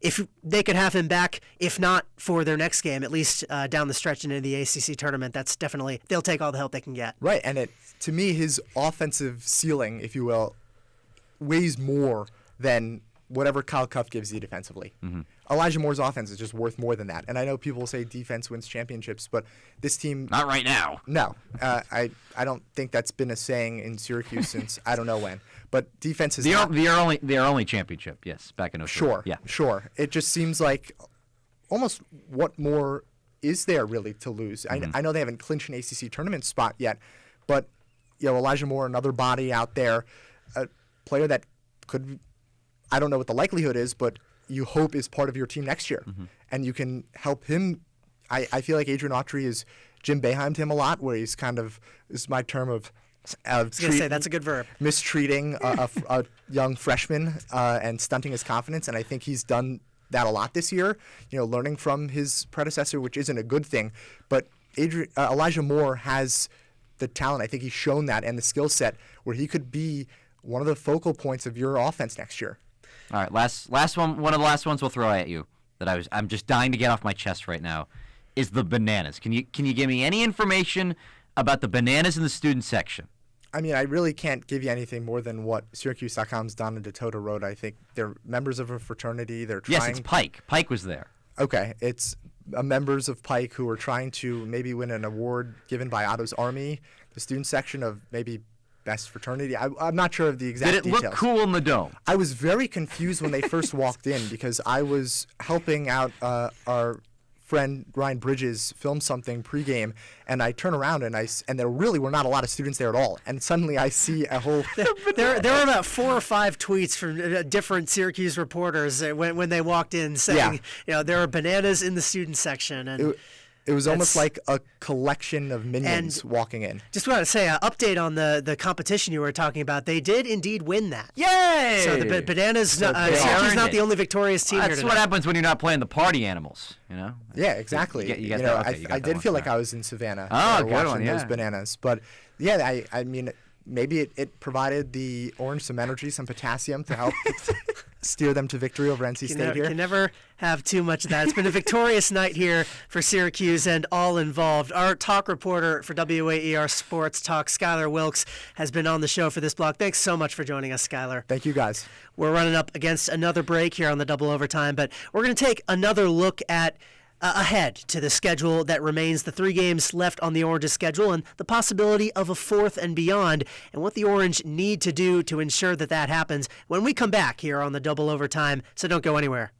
If they could have him back, if not for their next game, at least down the stretch into the ACC tournament, that's definitely, they'll take all the help they can get. Right, and to me, his offensive ceiling, if you will, weighs more than whatever Kyle Cuff gives you defensively. Mm-hmm. Elijah Moore's offense is just worth more than that. And I know people say defense wins championships, but this team... Not right now. No. I don't think that's been a saying in Syracuse since I don't know when. But defense is their only championship, yes, back in 03. Sure, sure. It just seems like almost what more is there really to lose? Mm-hmm. I know they haven't clinched an ACC tournament spot yet, but Elijah Moore, another body out there, a player that could... I don't know what the likelihood is, but you hope is part of your team next year. Mm-hmm. And you can help him. I feel like Adrian Autry is Jim Boeheim'd him a lot, where he's kind of, this is my term of I was going to say, that's a good verb. Mistreating a young freshman and stunting his confidence. And I think he's done that a lot this year, learning from his predecessor, which isn't a good thing. But Elijah Moore has the talent. I think he's shown that and the skill set where he could be one of the focal points of your offense next year. All right, last one. One of the last ones we'll throw at you that I'm just dying to get off my chest right now is the bananas. Can you give me any information about the bananas in the student section? I mean, I really can't give you anything more than what Syracuse.com's done in Dakota Road. I think they're members of a fraternity. They're trying. Yes, it's Pike. Pike was there. Okay, it's members of Pike who are trying to maybe win an award given by Otto's Army, the student section of maybe best fraternity. I'm not sure of the exact details. Did it look cool in the dome? I was very confused when they first walked in because I was helping out our friend Ryan Bridges film something pregame, and I turn around and there really were not a lot of students there at all. And suddenly I see a whole. There were about 4 or 5 tweets from different Syracuse reporters when they walked in saying, there are bananas in the student section, and it was almost like a collection of minions walking in. Just want to say an update on the competition you were talking about. They did indeed win that. Yay! So the bananas, Syracuse is not the only victorious team here That's tonight. what happens when you're not playing the party animals, Yeah, exactly. I did feel like I was in Savannah watching those bananas. But, yeah, I mean, maybe it provided the Orange some energy, some potassium to help steer them to victory over NC State here. Can never have too much of that. It's been a victorious night here for Syracuse and all involved. Our talk reporter for WAER Sports Talk, Skylar Wilkes, has been on the show for this block. Thanks so much for joining us, Skylar. Thank you, guys. We're running up against another break here on the Double Overtime, but we're going to take another look at ahead to the schedule that remains, the 3 games left on the Orange's schedule, and the possibility of a 4th and beyond, and what the Orange need to do to ensure that happens when we come back here on the Double Overtime. So don't go anywhere.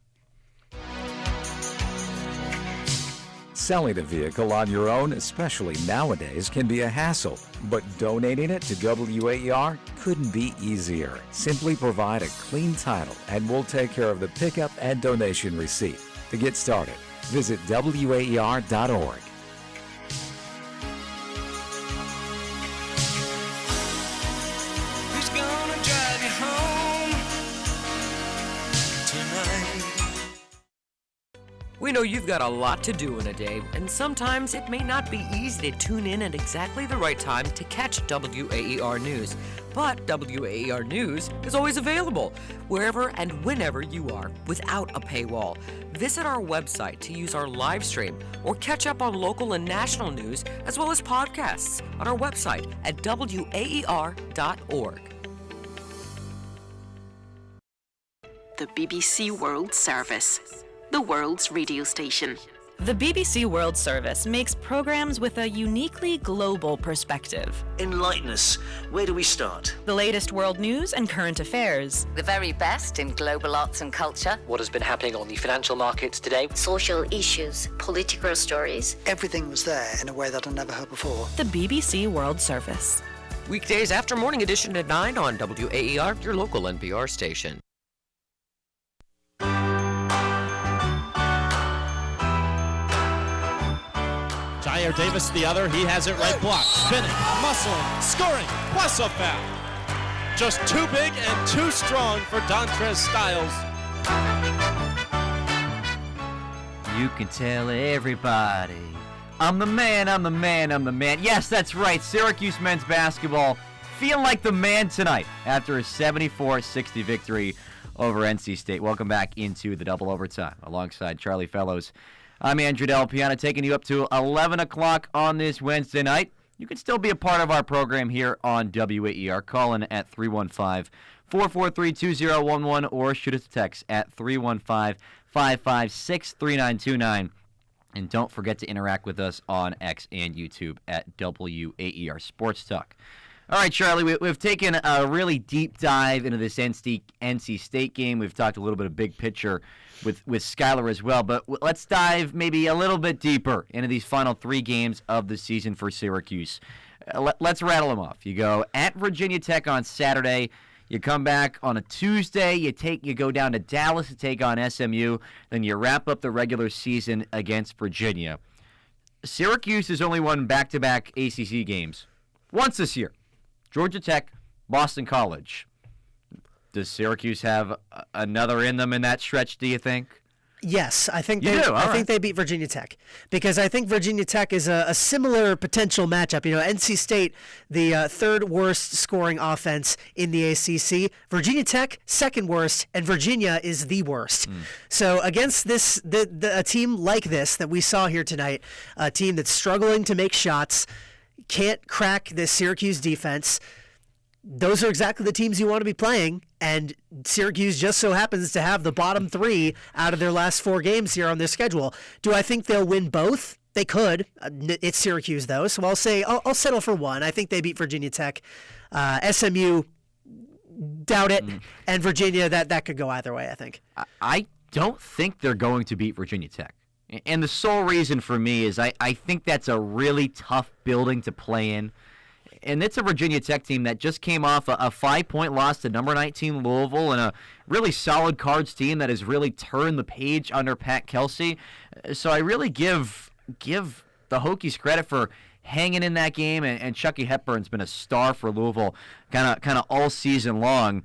Selling a vehicle on your own, especially nowadays, can be a hassle, but donating it to WAER couldn't be easier. Simply provide a clean title and we'll take care of the pickup and donation receipt. To get started, visit WAER.org. Who's gonna drive you home tonight? We know you've got a lot to do in a day, and sometimes it may not be easy to tune in at exactly the right time to catch WAER News. But WAER News is always available, wherever and whenever you are, without a paywall. Visit our website to use our live stream or catch up on local and national news, as well as podcasts on our website at WAER.org. The BBC World Service, the world's radio station. The BBC World Service makes programs with a uniquely global perspective. Enlighten us. Where do we start? The latest world news and current affairs. The very best in global arts and culture. What has been happening on the financial markets today? Social issues, political stories. Everything was there in a way that I never heard before. The BBC World Service. Weekdays after Morning Edition at 9 on WAER, your local NPR station. Jair Davis the other, he has it right blocked, spinning, muscling, scoring, plus a foul. Just too big and too strong for Dontrez Styles. You can tell everybody, I'm the man, I'm the man, I'm the man. Yes, that's right, Syracuse men's basketball feeling like the man tonight after a 74-60 victory over NC State. Welcome back into the Double Overtime alongside Charlie Fellows. I'm Andrew Del Piano, taking you up to 11 o'clock on this Wednesday night. You can still be a part of our program here on WAER. Call in at 315-443-2011 or shoot us a text at 315-556-3929. And don't forget to interact with us on X and YouTube at WAER Sports Talk. All right, Charlie, we've taken a really deep dive into this NC State game. We've talked a little bit of big picture with Skylar as well, but let's dive maybe a little bit deeper into these final 3 games of the season for Syracuse. Let's rattle them off. You go at Virginia Tech on Saturday. You come back on a Tuesday. You go down to Dallas to take on SMU. Then you wrap up the regular season against Virginia. Syracuse has only won back-to-back ACC games once this year. Georgia Tech, Boston College. Does Syracuse have another in them in that stretch, do you think? Yes, I think You they. do? I think they beat Virginia Tech because I think Virginia Tech is a similar potential matchup. NC State, the third worst scoring offense in the ACC. Virginia Tech, second worst, and Virginia is the worst. So against a team like this that we saw here tonight, a team that's struggling to make shots, can't crack the Syracuse defense. Those are exactly the teams you want to be playing, and Syracuse just so happens to have the bottom 3 out of their last 4 games here on their schedule. Do I think they'll win both? They could. It's Syracuse, though, so I'll say I'll settle for one. I think they beat Virginia Tech. SMU, doubt it, and Virginia, that could go either way, I think. I don't think they're going to beat Virginia Tech. And the sole reason for me is I think that's a really tough building to play in. And it's a Virginia Tech team that just came off a 5-point loss to number 19 Louisville and a really solid Cards team that has really turned the page under Pat Kelsey. So I really give the Hokies credit for hanging in that game, and Chucky Hepburn's been a star for Louisville kind of all season long.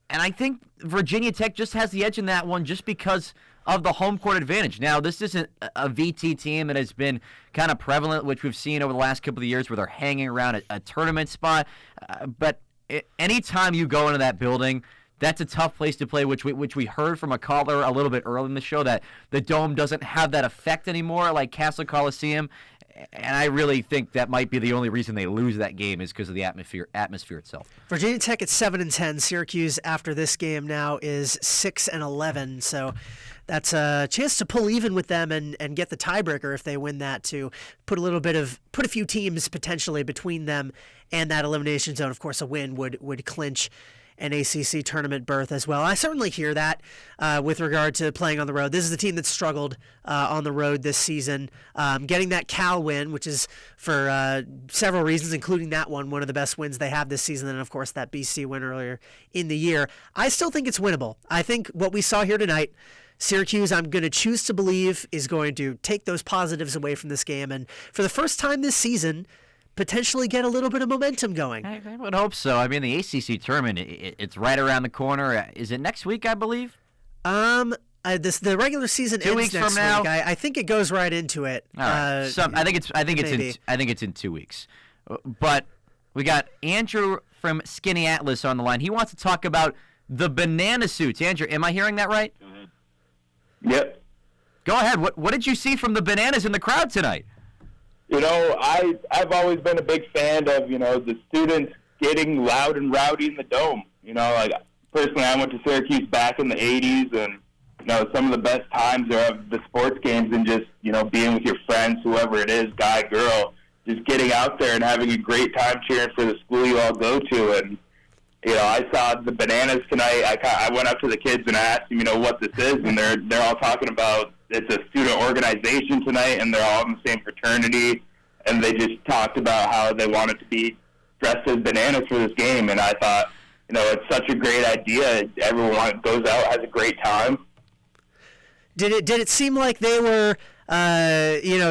And I think Virginia Tech just has the edge in that one just because of the home court advantage. Now, this isn't a VT team that has been kind of prevalent, which we've seen over the last couple of years where they're hanging around a tournament spot. But anytime you go into that building, that's a tough place to play, which we heard from a caller a little bit early in the show, that the Dome doesn't have that effect anymore like Castle Coliseum. And I really think that might be the only reason they lose that game is because of the atmosphere itself. Virginia Tech at 7-10. Syracuse after this game now is 6-11. So that's a chance to pull even with them and get the tiebreaker if they win that, to put a few teams potentially between them and that elimination zone. Of course, a win would clinch an ACC tournament berth as well. I certainly hear that with regard to playing on the road. This is a team that's struggled on the road this season. Getting that Cal win, which is for several reasons, including that one of the best wins they have this season, and of course that BC win earlier in the year. I still think it's winnable. I think what we saw here tonight, Syracuse, I'm going to choose to believe, is going to take those positives away from this game, and for the first time this season, potentially get a little bit of momentum going. I would hope so. I mean, the ACC tournament, it's right around the corner. Is it next week, I believe? The regular season 2 ends weeks next from now. week. I think it goes right into it. All right. I think it's in 2 weeks. But we got Andrew from Skinny Atlas on the line. He wants to talk about the banana suits. Andrew, am I hearing that right? Yep. Go ahead. What did you see from the bananas in the crowd tonight? I've always been a big fan of, the students getting loud and rowdy in the Dome. Personally, I went to Syracuse back in the 80s, and, some of the best times are of the sports games and just, being with your friends, whoever it is, guy, girl, just getting out there and having a great time cheering for the school you all go to. And, I saw the bananas tonight. I went up to the kids and I asked them, what this is, and they're all talking about it's a student organization tonight, and they're all in the same fraternity, and they just talked about how they wanted to be dressed as bananas for this game, and I thought, it's such a great idea. Everyone goes out, has a great time. Did it seem like they were,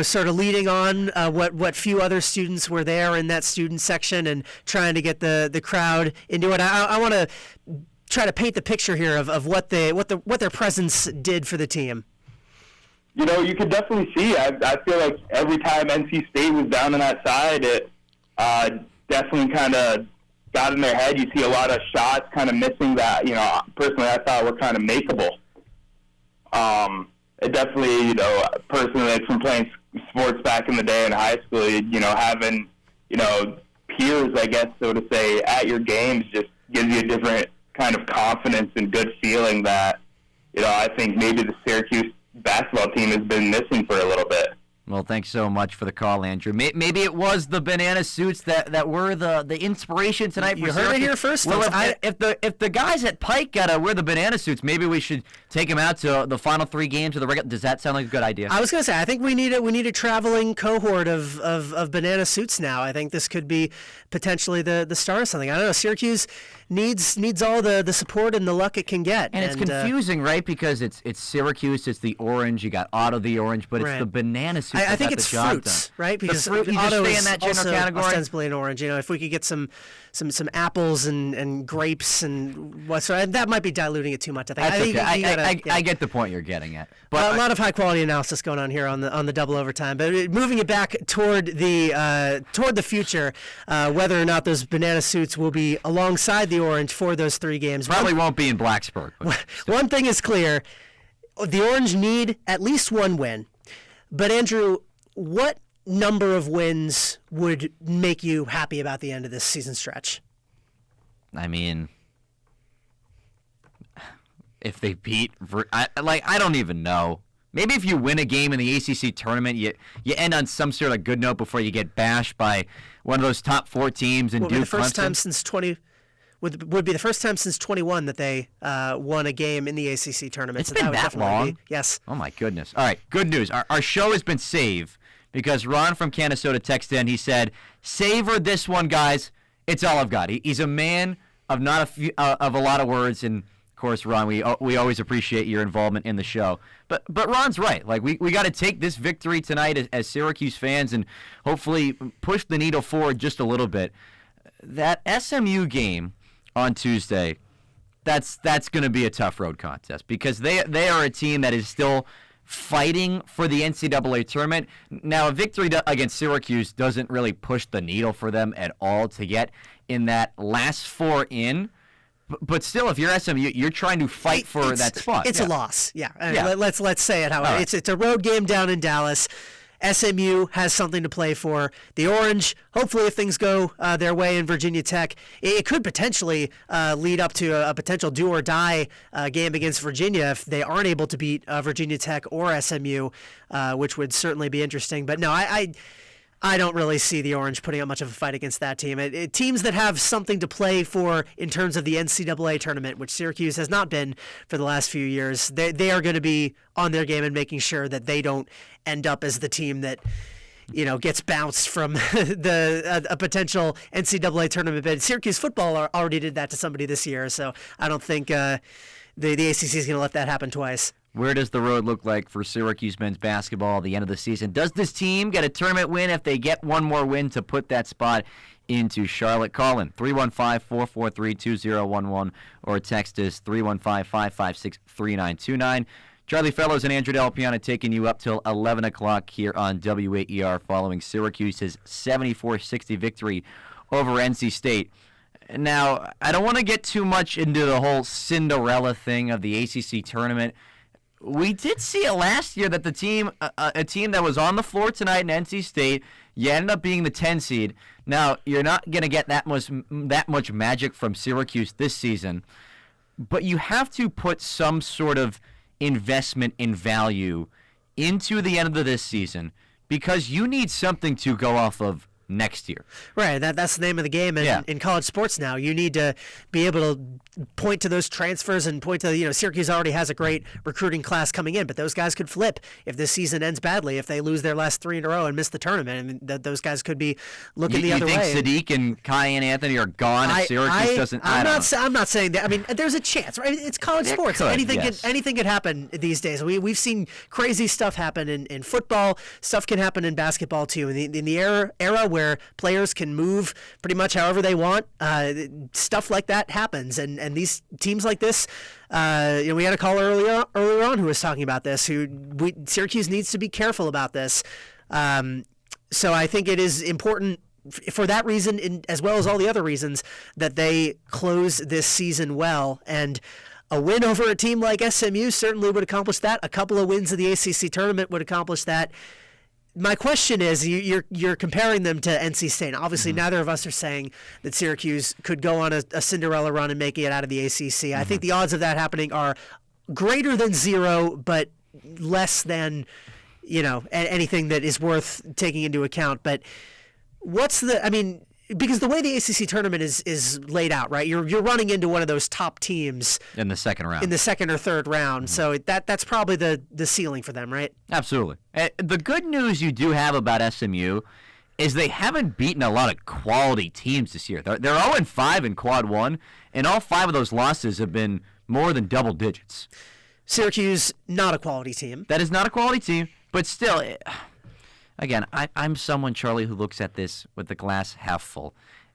sort of leading on what few other students were there in that student section and trying to get the crowd into it? I want to try to paint the picture here of what their presence did for the team. You could definitely see. I feel like every time NC State was down on that side, it definitely kind of got in their head. You see a lot of shots kind of missing that, personally I thought were kind of makeable. It definitely, personally, from playing sports back in the day in high school, having, peers, I guess, so to say, at your games just gives you a different kind of confidence and good feeling that, I think maybe the Syracuse basketball team has been missing for a little bit. Well, thanks so much for the call, Andrew. Maybe it was the banana suits that were the inspiration tonight. You heard it here first. Well, if the guys at Pike gotta wear the banana suits, maybe we should take them out to the final 3 games of the regular. Does that sound like a good idea? I was gonna say, I think we need a traveling cohort of banana suits now. I think this could be potentially the start of something. I don't know. Syracuse needs all the support and the luck it can get. And it's confusing, right? Because it's Syracuse, it's the orange. You got Otto the orange, but it's the banana suits. that I think got it's the job fruits, done. right? Because the fruit, you just auto stay in is that general also category. ostensibly an orange. If we could get some apples and grapes and whatsoever, that might be diluting it too much. That's think okay. I get the point you're getting at. But a lot of high quality analysis going on here on the double overtime. But moving it back toward the future, whether or not those banana suits will be alongside the orange for those 3 games. Probably won't be in Blacksburg. One thing is clear: the Orange need at least 1 win. But Andrew, what number of wins would make you happy about the end of this season stretch? I mean, if they beat, I don't even know. Maybe if you win a game in the ACC tournament, you end on some sort of good note before you get bashed by one of those top 4 teams and Duke. The first time since 20 would be the first time since 21 that they won a game in the ACC tournament. It's been that long? Yes. Oh my goodness. All right, good news. Our show has been saved because Ron from Canastota texted in. He said, "Savor this one, guys. It's all I've got." He's a man of not a few, of a lot of words, and of course, Ron, we always appreciate your involvement in the show. But Ron's right. Like we got to take this victory tonight as Syracuse fans and hopefully push the needle forward just a little bit. That SMU game on Tuesday, that's going to be a tough road contest because they are a team that is still fighting for the NCAA tournament. Now, a victory against Syracuse doesn't really push the needle for them at all to get in that last 4 in. But still, if you're SMU, you're trying to fight for that spot. It's a loss. Yeah. Let's say it how right. It's a road game down in Dallas. SMU has something to play for. The Orange, hopefully if things go their way in Virginia Tech, it could potentially lead up to a potential do-or-die game against Virginia if they aren't able to beat Virginia Tech or SMU, which would certainly be interesting. But no, I don't really see the Orange putting up much of a fight against that team. Teams that have something to play for in terms of the NCAA tournament, which Syracuse has not been for the last few years, they are going to be on their game and making sure that they don't end up as the team that gets bounced from a potential NCAA tournament bid. Syracuse football already did that to somebody this year, so I don't think the ACC is going to let that happen twice. Where does the road look like for Syracuse men's basketball at the end of the season? Does this team get a tournament win if they get one more win to put that spot into Charlotte? Call in 315-443-2011 or text us 315-556-3929. Charlie Fellows and Andrew Del Piano taking you up till 11 o'clock here on WAER following Syracuse's 74-60 victory over NC State. Now, I don't want to get too much into the whole Cinderella thing of the ACC tournament. We did see it last year that the team, a team that was on the floor tonight in NC State, you ended up being the 10 seed. Now, you're not going to get that much magic from Syracuse this season, but you have to put some sort of investment in value into the end of this season because you need something to go off of next year. Right, that's the name of the game in college sports now. You need to be able to point to those transfers and point to, Syracuse already has a great recruiting class coming in, but those guys could flip if this season ends badly, if they lose their last 3 in a row and miss the tournament. I mean, those guys could be looking the other way. You think Sadiq and Kai and Anthony are gone if Syracuse doesn't? I'm not saying that. I mean, there's a chance, right? It's college sports. Anything could happen these days. We've seen crazy stuff happen in football. Stuff can happen in basketball too. In the era where players can move pretty much however they want, stuff like that happens. And these teams like this, we had a caller earlier on who was talking about this. Syracuse needs to be careful about this. So I think it is important for that reason, as well as all the other reasons, that they close this season well. And a win over a team like SMU certainly would accomplish that. A couple of wins in the ACC tournament would accomplish that. My question is, you're comparing them to NC State. Obviously, neither of us are saying that Syracuse could go on a Cinderella run and make it out of the ACC. I think the odds of that happening are greater than 0, but less than, anything that is worth taking into account. But because the way the ACC tournament is laid out, right? You're running into one of those top teams in the second round, in the second or third round. So that's probably the ceiling for them, right? Absolutely. The good news you do have about SMU is they haven't beaten a lot of quality teams this year. They're 0-5 in Quad 1, and all 5 of those losses have been more than double digits. Syracuse, not a quality team. That is not a quality team, but still, again, I'm someone, Charlie, who looks at this with the glass half full.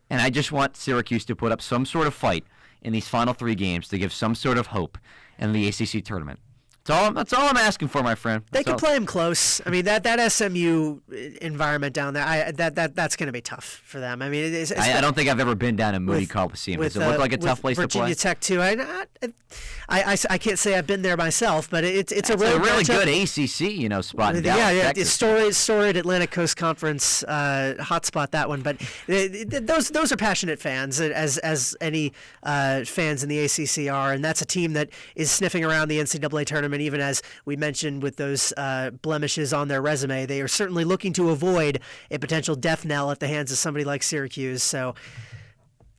And I just want Syracuse to put up some sort of fight in these final 3 games to give some sort of hope in the ACC tournament. That's all I'm asking for, my friend. They can play him close. I mean, that SMU environment down there, that's going to be tough for them. I mean, I don't think I've ever been down in Moody Coliseum. Does it look like a tough place to play? Virginia Tech too. I can't say I've been there myself, but it's a really good ACC spot. In Dallas, Texas. Storied Atlantic Coast Conference hotspot, that one. But those are passionate fans, as any fans in the ACC are, and that's a team that is sniffing around the NCAA tournament. Even as we mentioned with those blemishes on their resume, they are certainly looking to avoid a potential death knell at the hands of somebody like Syracuse. So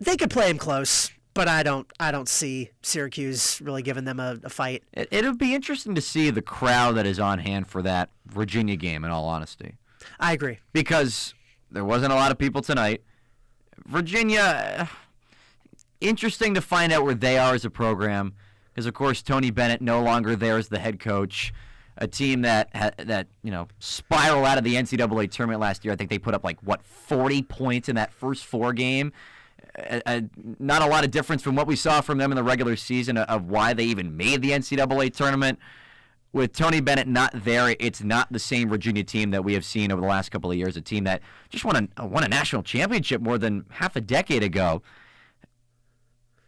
they could play him close, but I don't see Syracuse really giving them a fight. It'll be interesting to see the crowd that is on hand for that Virginia game, in all honesty. I agree. Because there wasn't a lot of people tonight. Virginia, interesting to find out where they are as a program. Because, of course, Tony Bennett no longer there as the head coach. A team that spiraled out of the NCAA tournament last year. I think they put up 40 points in that first 4 game. Not a lot of difference from what we saw from them in the regular season of why they even made the NCAA tournament. With Tony Bennett not there, it's not the same Virginia team that we have seen over the last couple of years. A team that just won a national championship more than half a decade ago.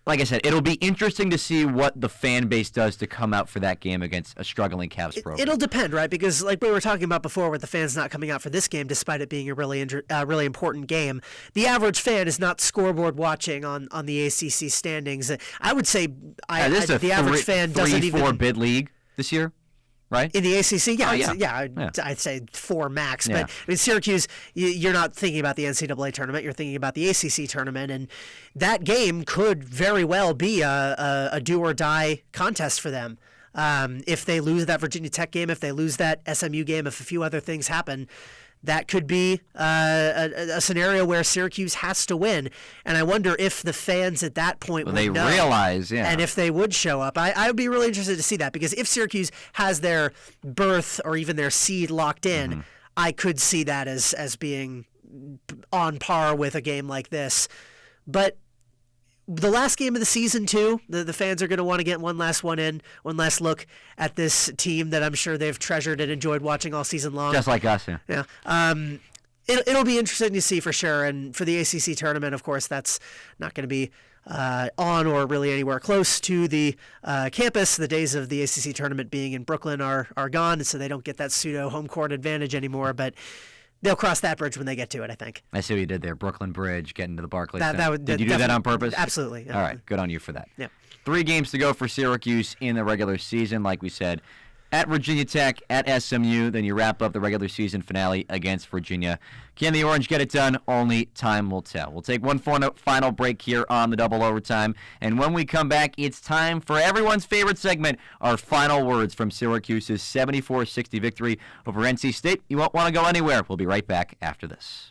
Like I said, it'll be interesting to see what the fan base does to come out for that game against a struggling Cavs program. It'll depend, right? Because like we were talking about before with the fans not coming out for this game, despite it being a really important game, the average fan is not scoreboard watching on the ACC standings. I would say the average fan doesn't even... 3-4 bid league this year? Right? In the ACC, I'd say 4 max. Yeah. But I mean, Syracuse, you're not thinking about the NCAA tournament. You're thinking about the ACC tournament, and that game could very well be a do or die contest for them. If they lose that Virginia Tech game, if they lose that SMU game, if a few other things happen, that could be a scenario where Syracuse has to win. And I wonder if the fans at that point would know, realize, and if they would show up. I would be really interested to see that, because if Syracuse has their berth or even their seed locked in, I could see that as being on par with a game like this. But the last game of the season, too, the fans are going to want to get one last look at this team that I'm sure they've treasured and enjoyed watching all season long. Just like us, yeah. It'll be interesting to see for sure. And for the ACC tournament, of course, that's not going to be on or really anywhere close to the campus. The days of the ACC tournament being in Brooklyn are gone, so they don't get that pseudo home court advantage anymore. But they'll cross that bridge when they get to it, I think. I see what you did there. Brooklyn Bridge, getting to the Barclays Center. Did you do that on purpose? Absolutely. All right, good on you for that. Yeah. 3 games to go for Syracuse in the regular season, like we said. At Virginia Tech, at SMU, then you wrap up the regular season finale against Virginia. Can the Orange get it done? Only time will tell. We'll take one final break here on the Double Overtime, and when we come back, it's time for everyone's favorite segment, our final words from Syracuse's 74-60 victory over NC State. You won't want to go anywhere. We'll be right back after this.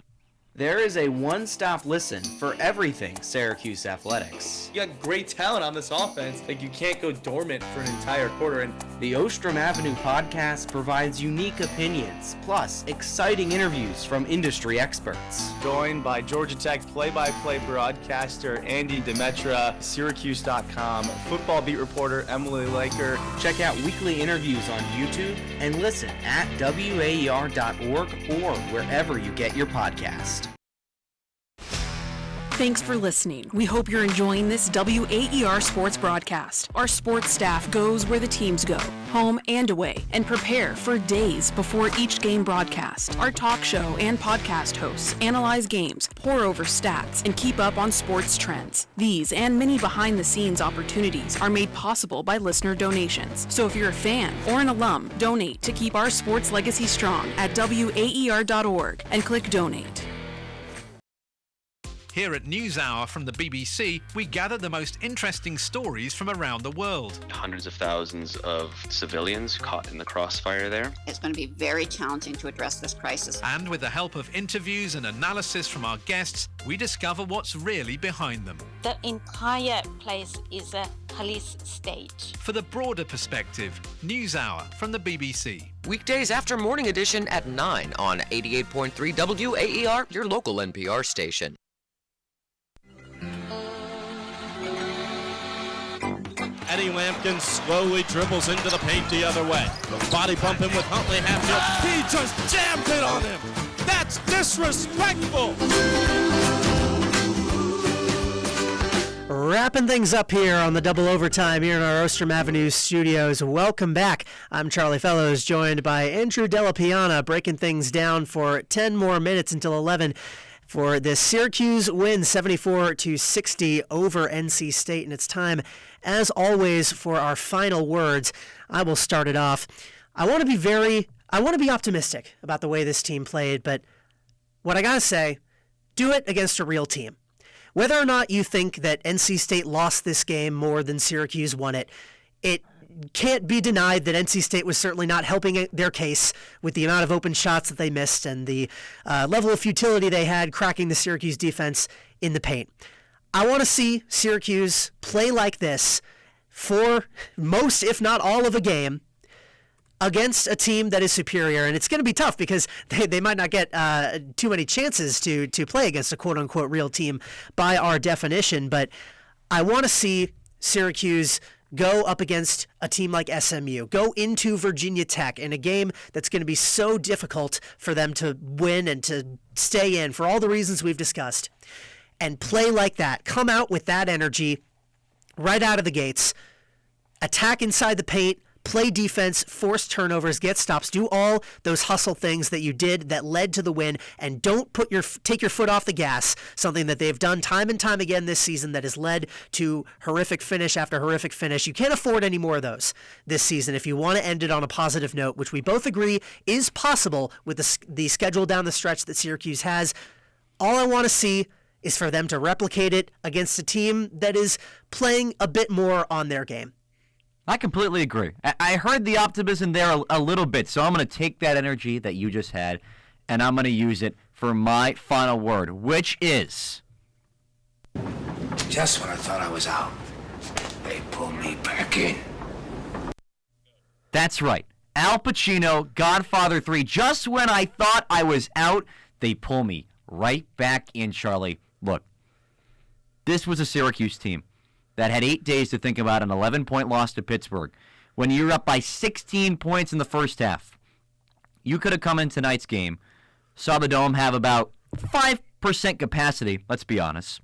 There is a one-stop listen for everything Syracuse athletics. You got great talent on this offense. You can't go dormant for an entire quarter. And the Ostrom Avenue podcast provides unique opinions, plus exciting interviews from industry experts. Joined by Georgia Tech play-by-play broadcaster Andy Demetra, Syracuse.com, football beat reporter Emily Laker. Check out weekly interviews on YouTube and listen at waer.org or wherever you get your podcasts. Thanks for listening. We hope you're enjoying this WAER sports broadcast. Our sports staff goes where the teams go, home and away, and prepare for days before each game broadcast. Our talk show and podcast hosts analyze games, pour over stats, and keep up on sports trends. These and many behind-the-scenes opportunities are made possible by listener donations. So if you're a fan or an alum, donate to keep our sports legacy strong at waer.org and click donate. Here at NewsHour from the BBC, we gather the most interesting stories from around the world. Hundreds of thousands of civilians caught in the crossfire there. It's going to be very challenging to address this crisis. And with the help of interviews and analysis from our guests, we discover what's really behind them. The entire place is a police state. For the broader perspective, NewsHour from the BBC. Weekdays after Morning Edition at 9 on 88.3 WAER, your local NPR station. Eddie Lampkin slowly dribbles into the paint the other way. Body bumping with Huntley Hatfield. He just jammed it on him. That's disrespectful. Wrapping things up here on the double overtime here in our Ostrom Avenue studios. Welcome back. I'm Charlie Fellows, joined by Andrew Della Piana, breaking things down for 10 more minutes until 11 for this Syracuse win, 74-60 over NC State. And it's time, as always, for our final words. I will start it off. I want to be optimistic about the way this team played, but what I got to say, do it against a real team. Whether or not you think that NC State lost this game more than Syracuse won it, it can't be denied that NC State was certainly not helping their case with the amount of open shots that they missed and the level of futility they had cracking the Syracuse defense in the paint. I want to see Syracuse play like this for most, if not all, of a game against a team that is superior. And it's going to be tough because they might not get too many chances to play against a quote-unquote real team by our definition. But I want to see Syracuse go up against a team like SMU, go into Virginia Tech in a game that's going to be so difficult for them to win and to stay in for all the reasons we've discussed, and play like that. Come out with that energy right out of the gates. Attack inside the paint, play defense, force turnovers, get stops, do all those hustle things that you did that led to the win, and don't take your foot off the gas, something that they've done time and time again this season that has led to horrific finish after horrific finish. You can't afford any more of those this season if you want to end it on a positive note, which we both agree is possible with the schedule down the stretch that Syracuse has. All I want to see is for them to replicate it against a team that is playing a bit more on their game. I completely agree. I heard the optimism there a little bit, so I'm going to take that energy that you just had, and I'm going to use it for my final word, which is... Just when I thought I was out, they pulled me back in. That's right. Al Pacino, Godfather 3. Just when I thought I was out, they pull me right back in, Charlie. Look, this was a Syracuse team that had 8 days to think about an 11-point loss to Pittsburgh. When you're up by 16 points in the first half, you could have come in tonight's game, saw the Dome have about 5% capacity, let's be honest,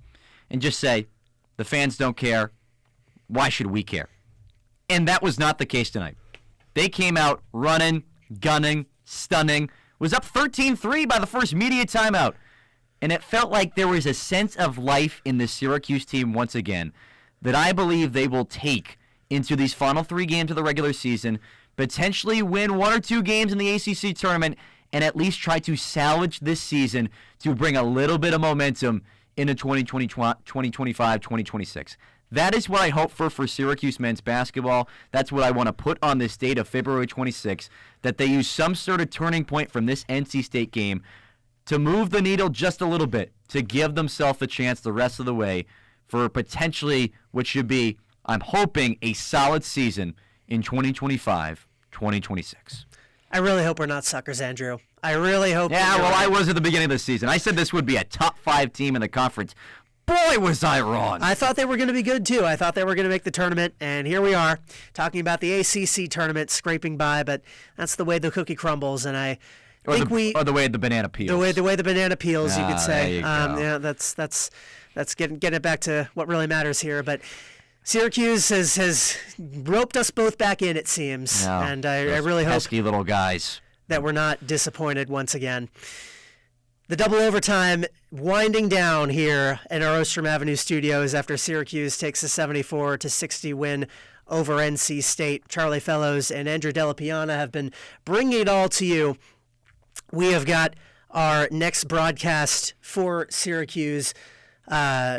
and just say, the fans don't care, why should we care? And that was not the case tonight. They came out running, gunning, stunning, was up 13-3 by the first media timeout, and it felt like there was a sense of life in the Syracuse team once again that I believe they will take into these final 3 games of the regular season, potentially win 1 or 2 games in the ACC tournament, and at least try to salvage this season to bring a little bit of momentum into 2025, 2026. That is what I hope for Syracuse men's basketball. That's what I want to put on this date of February 26th, that they use some sort of turning point from this NC State game to move the needle just a little bit, to give themselves a chance the rest of the way for potentially what should be, I'm hoping, a solid season in 2025, 2026. I really hope we're not suckers, Andrew. I really hope. Yeah, well, I was at the beginning of the season. I said this would be a top 5 team in the conference. Boy, was I wrong. I thought they were going to be good, too. I thought they were going to make the tournament, and here we are, talking about the ACC tournament, scraping by, but that's the way the cookie crumbles, and I think or the way the banana peels. The way the banana peels, you could say. There you go. Yeah, that's getting it back to what really matters here, but Syracuse has roped us both back in, it seems, and I really hope pesky little guys that we're not disappointed once again. The double overtime winding down here in our Ostrom Avenue studios after Syracuse takes a 74-60 win over NC State. Charlie Fellows and Andrew Della Piana have been bringing it all to you. We have got our next broadcast for Syracuse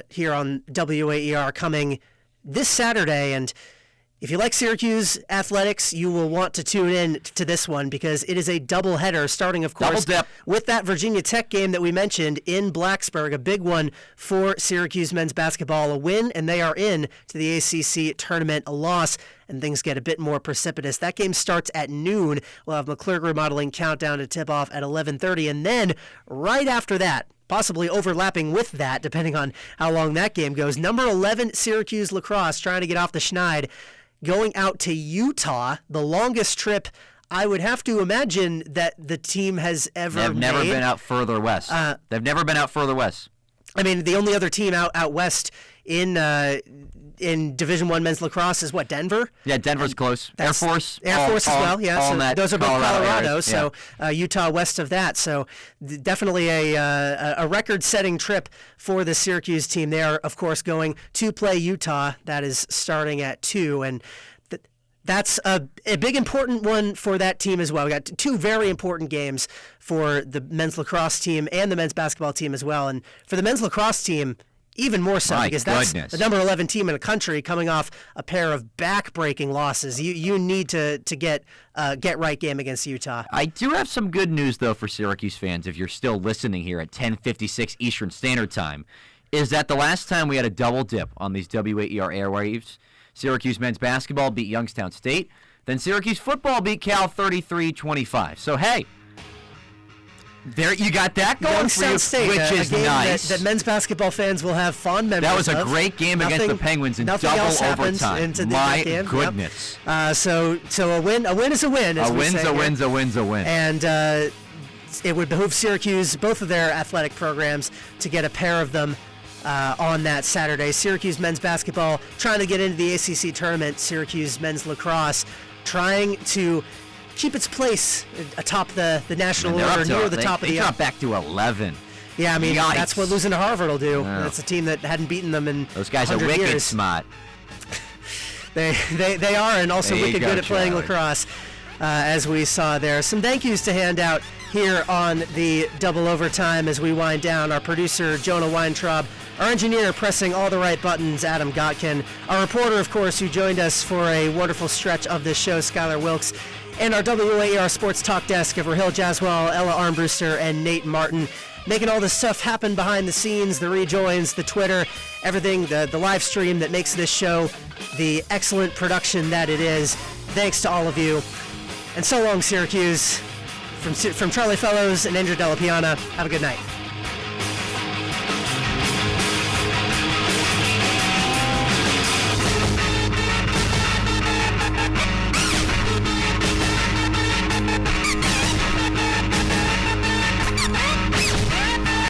here on WAER coming this Saturday, and If you like Syracuse athletics, you will want to tune in to this one because it is a doubleheader starting, of course, with that Virginia Tech game that we mentioned in Blacksburg, a big one for Syracuse men's basketball, a win, and they are in to the ACC tournament, a loss, and things get a bit more precipitous. That game starts at noon. We'll have McClure Remodeling countdown to tip off at 11:30, and then right after that, possibly overlapping with that, depending on how long that game goes, number 11 Syracuse lacrosse trying to get off the schneid, going out to Utah, the longest trip I would have to imagine that the team has ever made. They've never been out further west. They've never been out further west. I mean, the only other team out west in Division I men's lacrosse is what, Denver? Yeah, Denver's close. Air Force as well. Yeah, so those are both Colorado. So yeah. Utah west of that. So definitely a record-setting trip for the Syracuse team. They are, of course, going to play Utah. That is starting at 2, and that's a big important one for that team as well. We got two very important games for the men's lacrosse team and the men's basketball team as well. And for the men's lacrosse team, even more so, because that's the number 11 team in the country coming off a pair of back-breaking losses. You need to get right game against Utah. I do have some good news, though, for Syracuse fans, if you're still listening here at 10:56 Eastern Standard Time, is that the last time we had a double dip on these WAER airwaves, Syracuse men's basketball beat Youngstown State, then Syracuse football beat Cal 33-25. So, hey, there you got that going for you, State, which is a game nice. That men's basketball fans will have fond memories of. That was a great game against the Penguins in double overtime. My goodness. Yep. So a win is a win. A win's a win. And it would behoove Syracuse, both of their athletic programs, to get a pair of them on that Saturday. Syracuse men's basketball trying to get into the ACC tournament. Syracuse men's lacrosse trying to keep its place atop the national order, near the top of the... They dropped back to 11. Yeah, I mean, that's what losing to Harvard will do. Yeah. That's a team that hadn't beaten them in 100 years. Those guys are wicked smart. They are, and also wicked good at playing lacrosse, as we saw there. Some thank yous to hand out here on the double overtime as we wind down. Our producer, Jonah Weintraub. Our engineer pressing all the right buttons, Adam Gotkin. Our reporter, of course, who joined us for a wonderful stretch of this show, Skylar Wilkes. And our WAER Sports Talk Desk of Rahil Jaswal, Ella Armbruster, and Nate Martin. Making all this stuff happen behind the scenes, the rejoins, the Twitter, everything, the live stream that makes this show the excellent production that it is. Thanks to all of you. And so long, Syracuse. From Charlie Fellows and Andrew Della Piana, have a good night.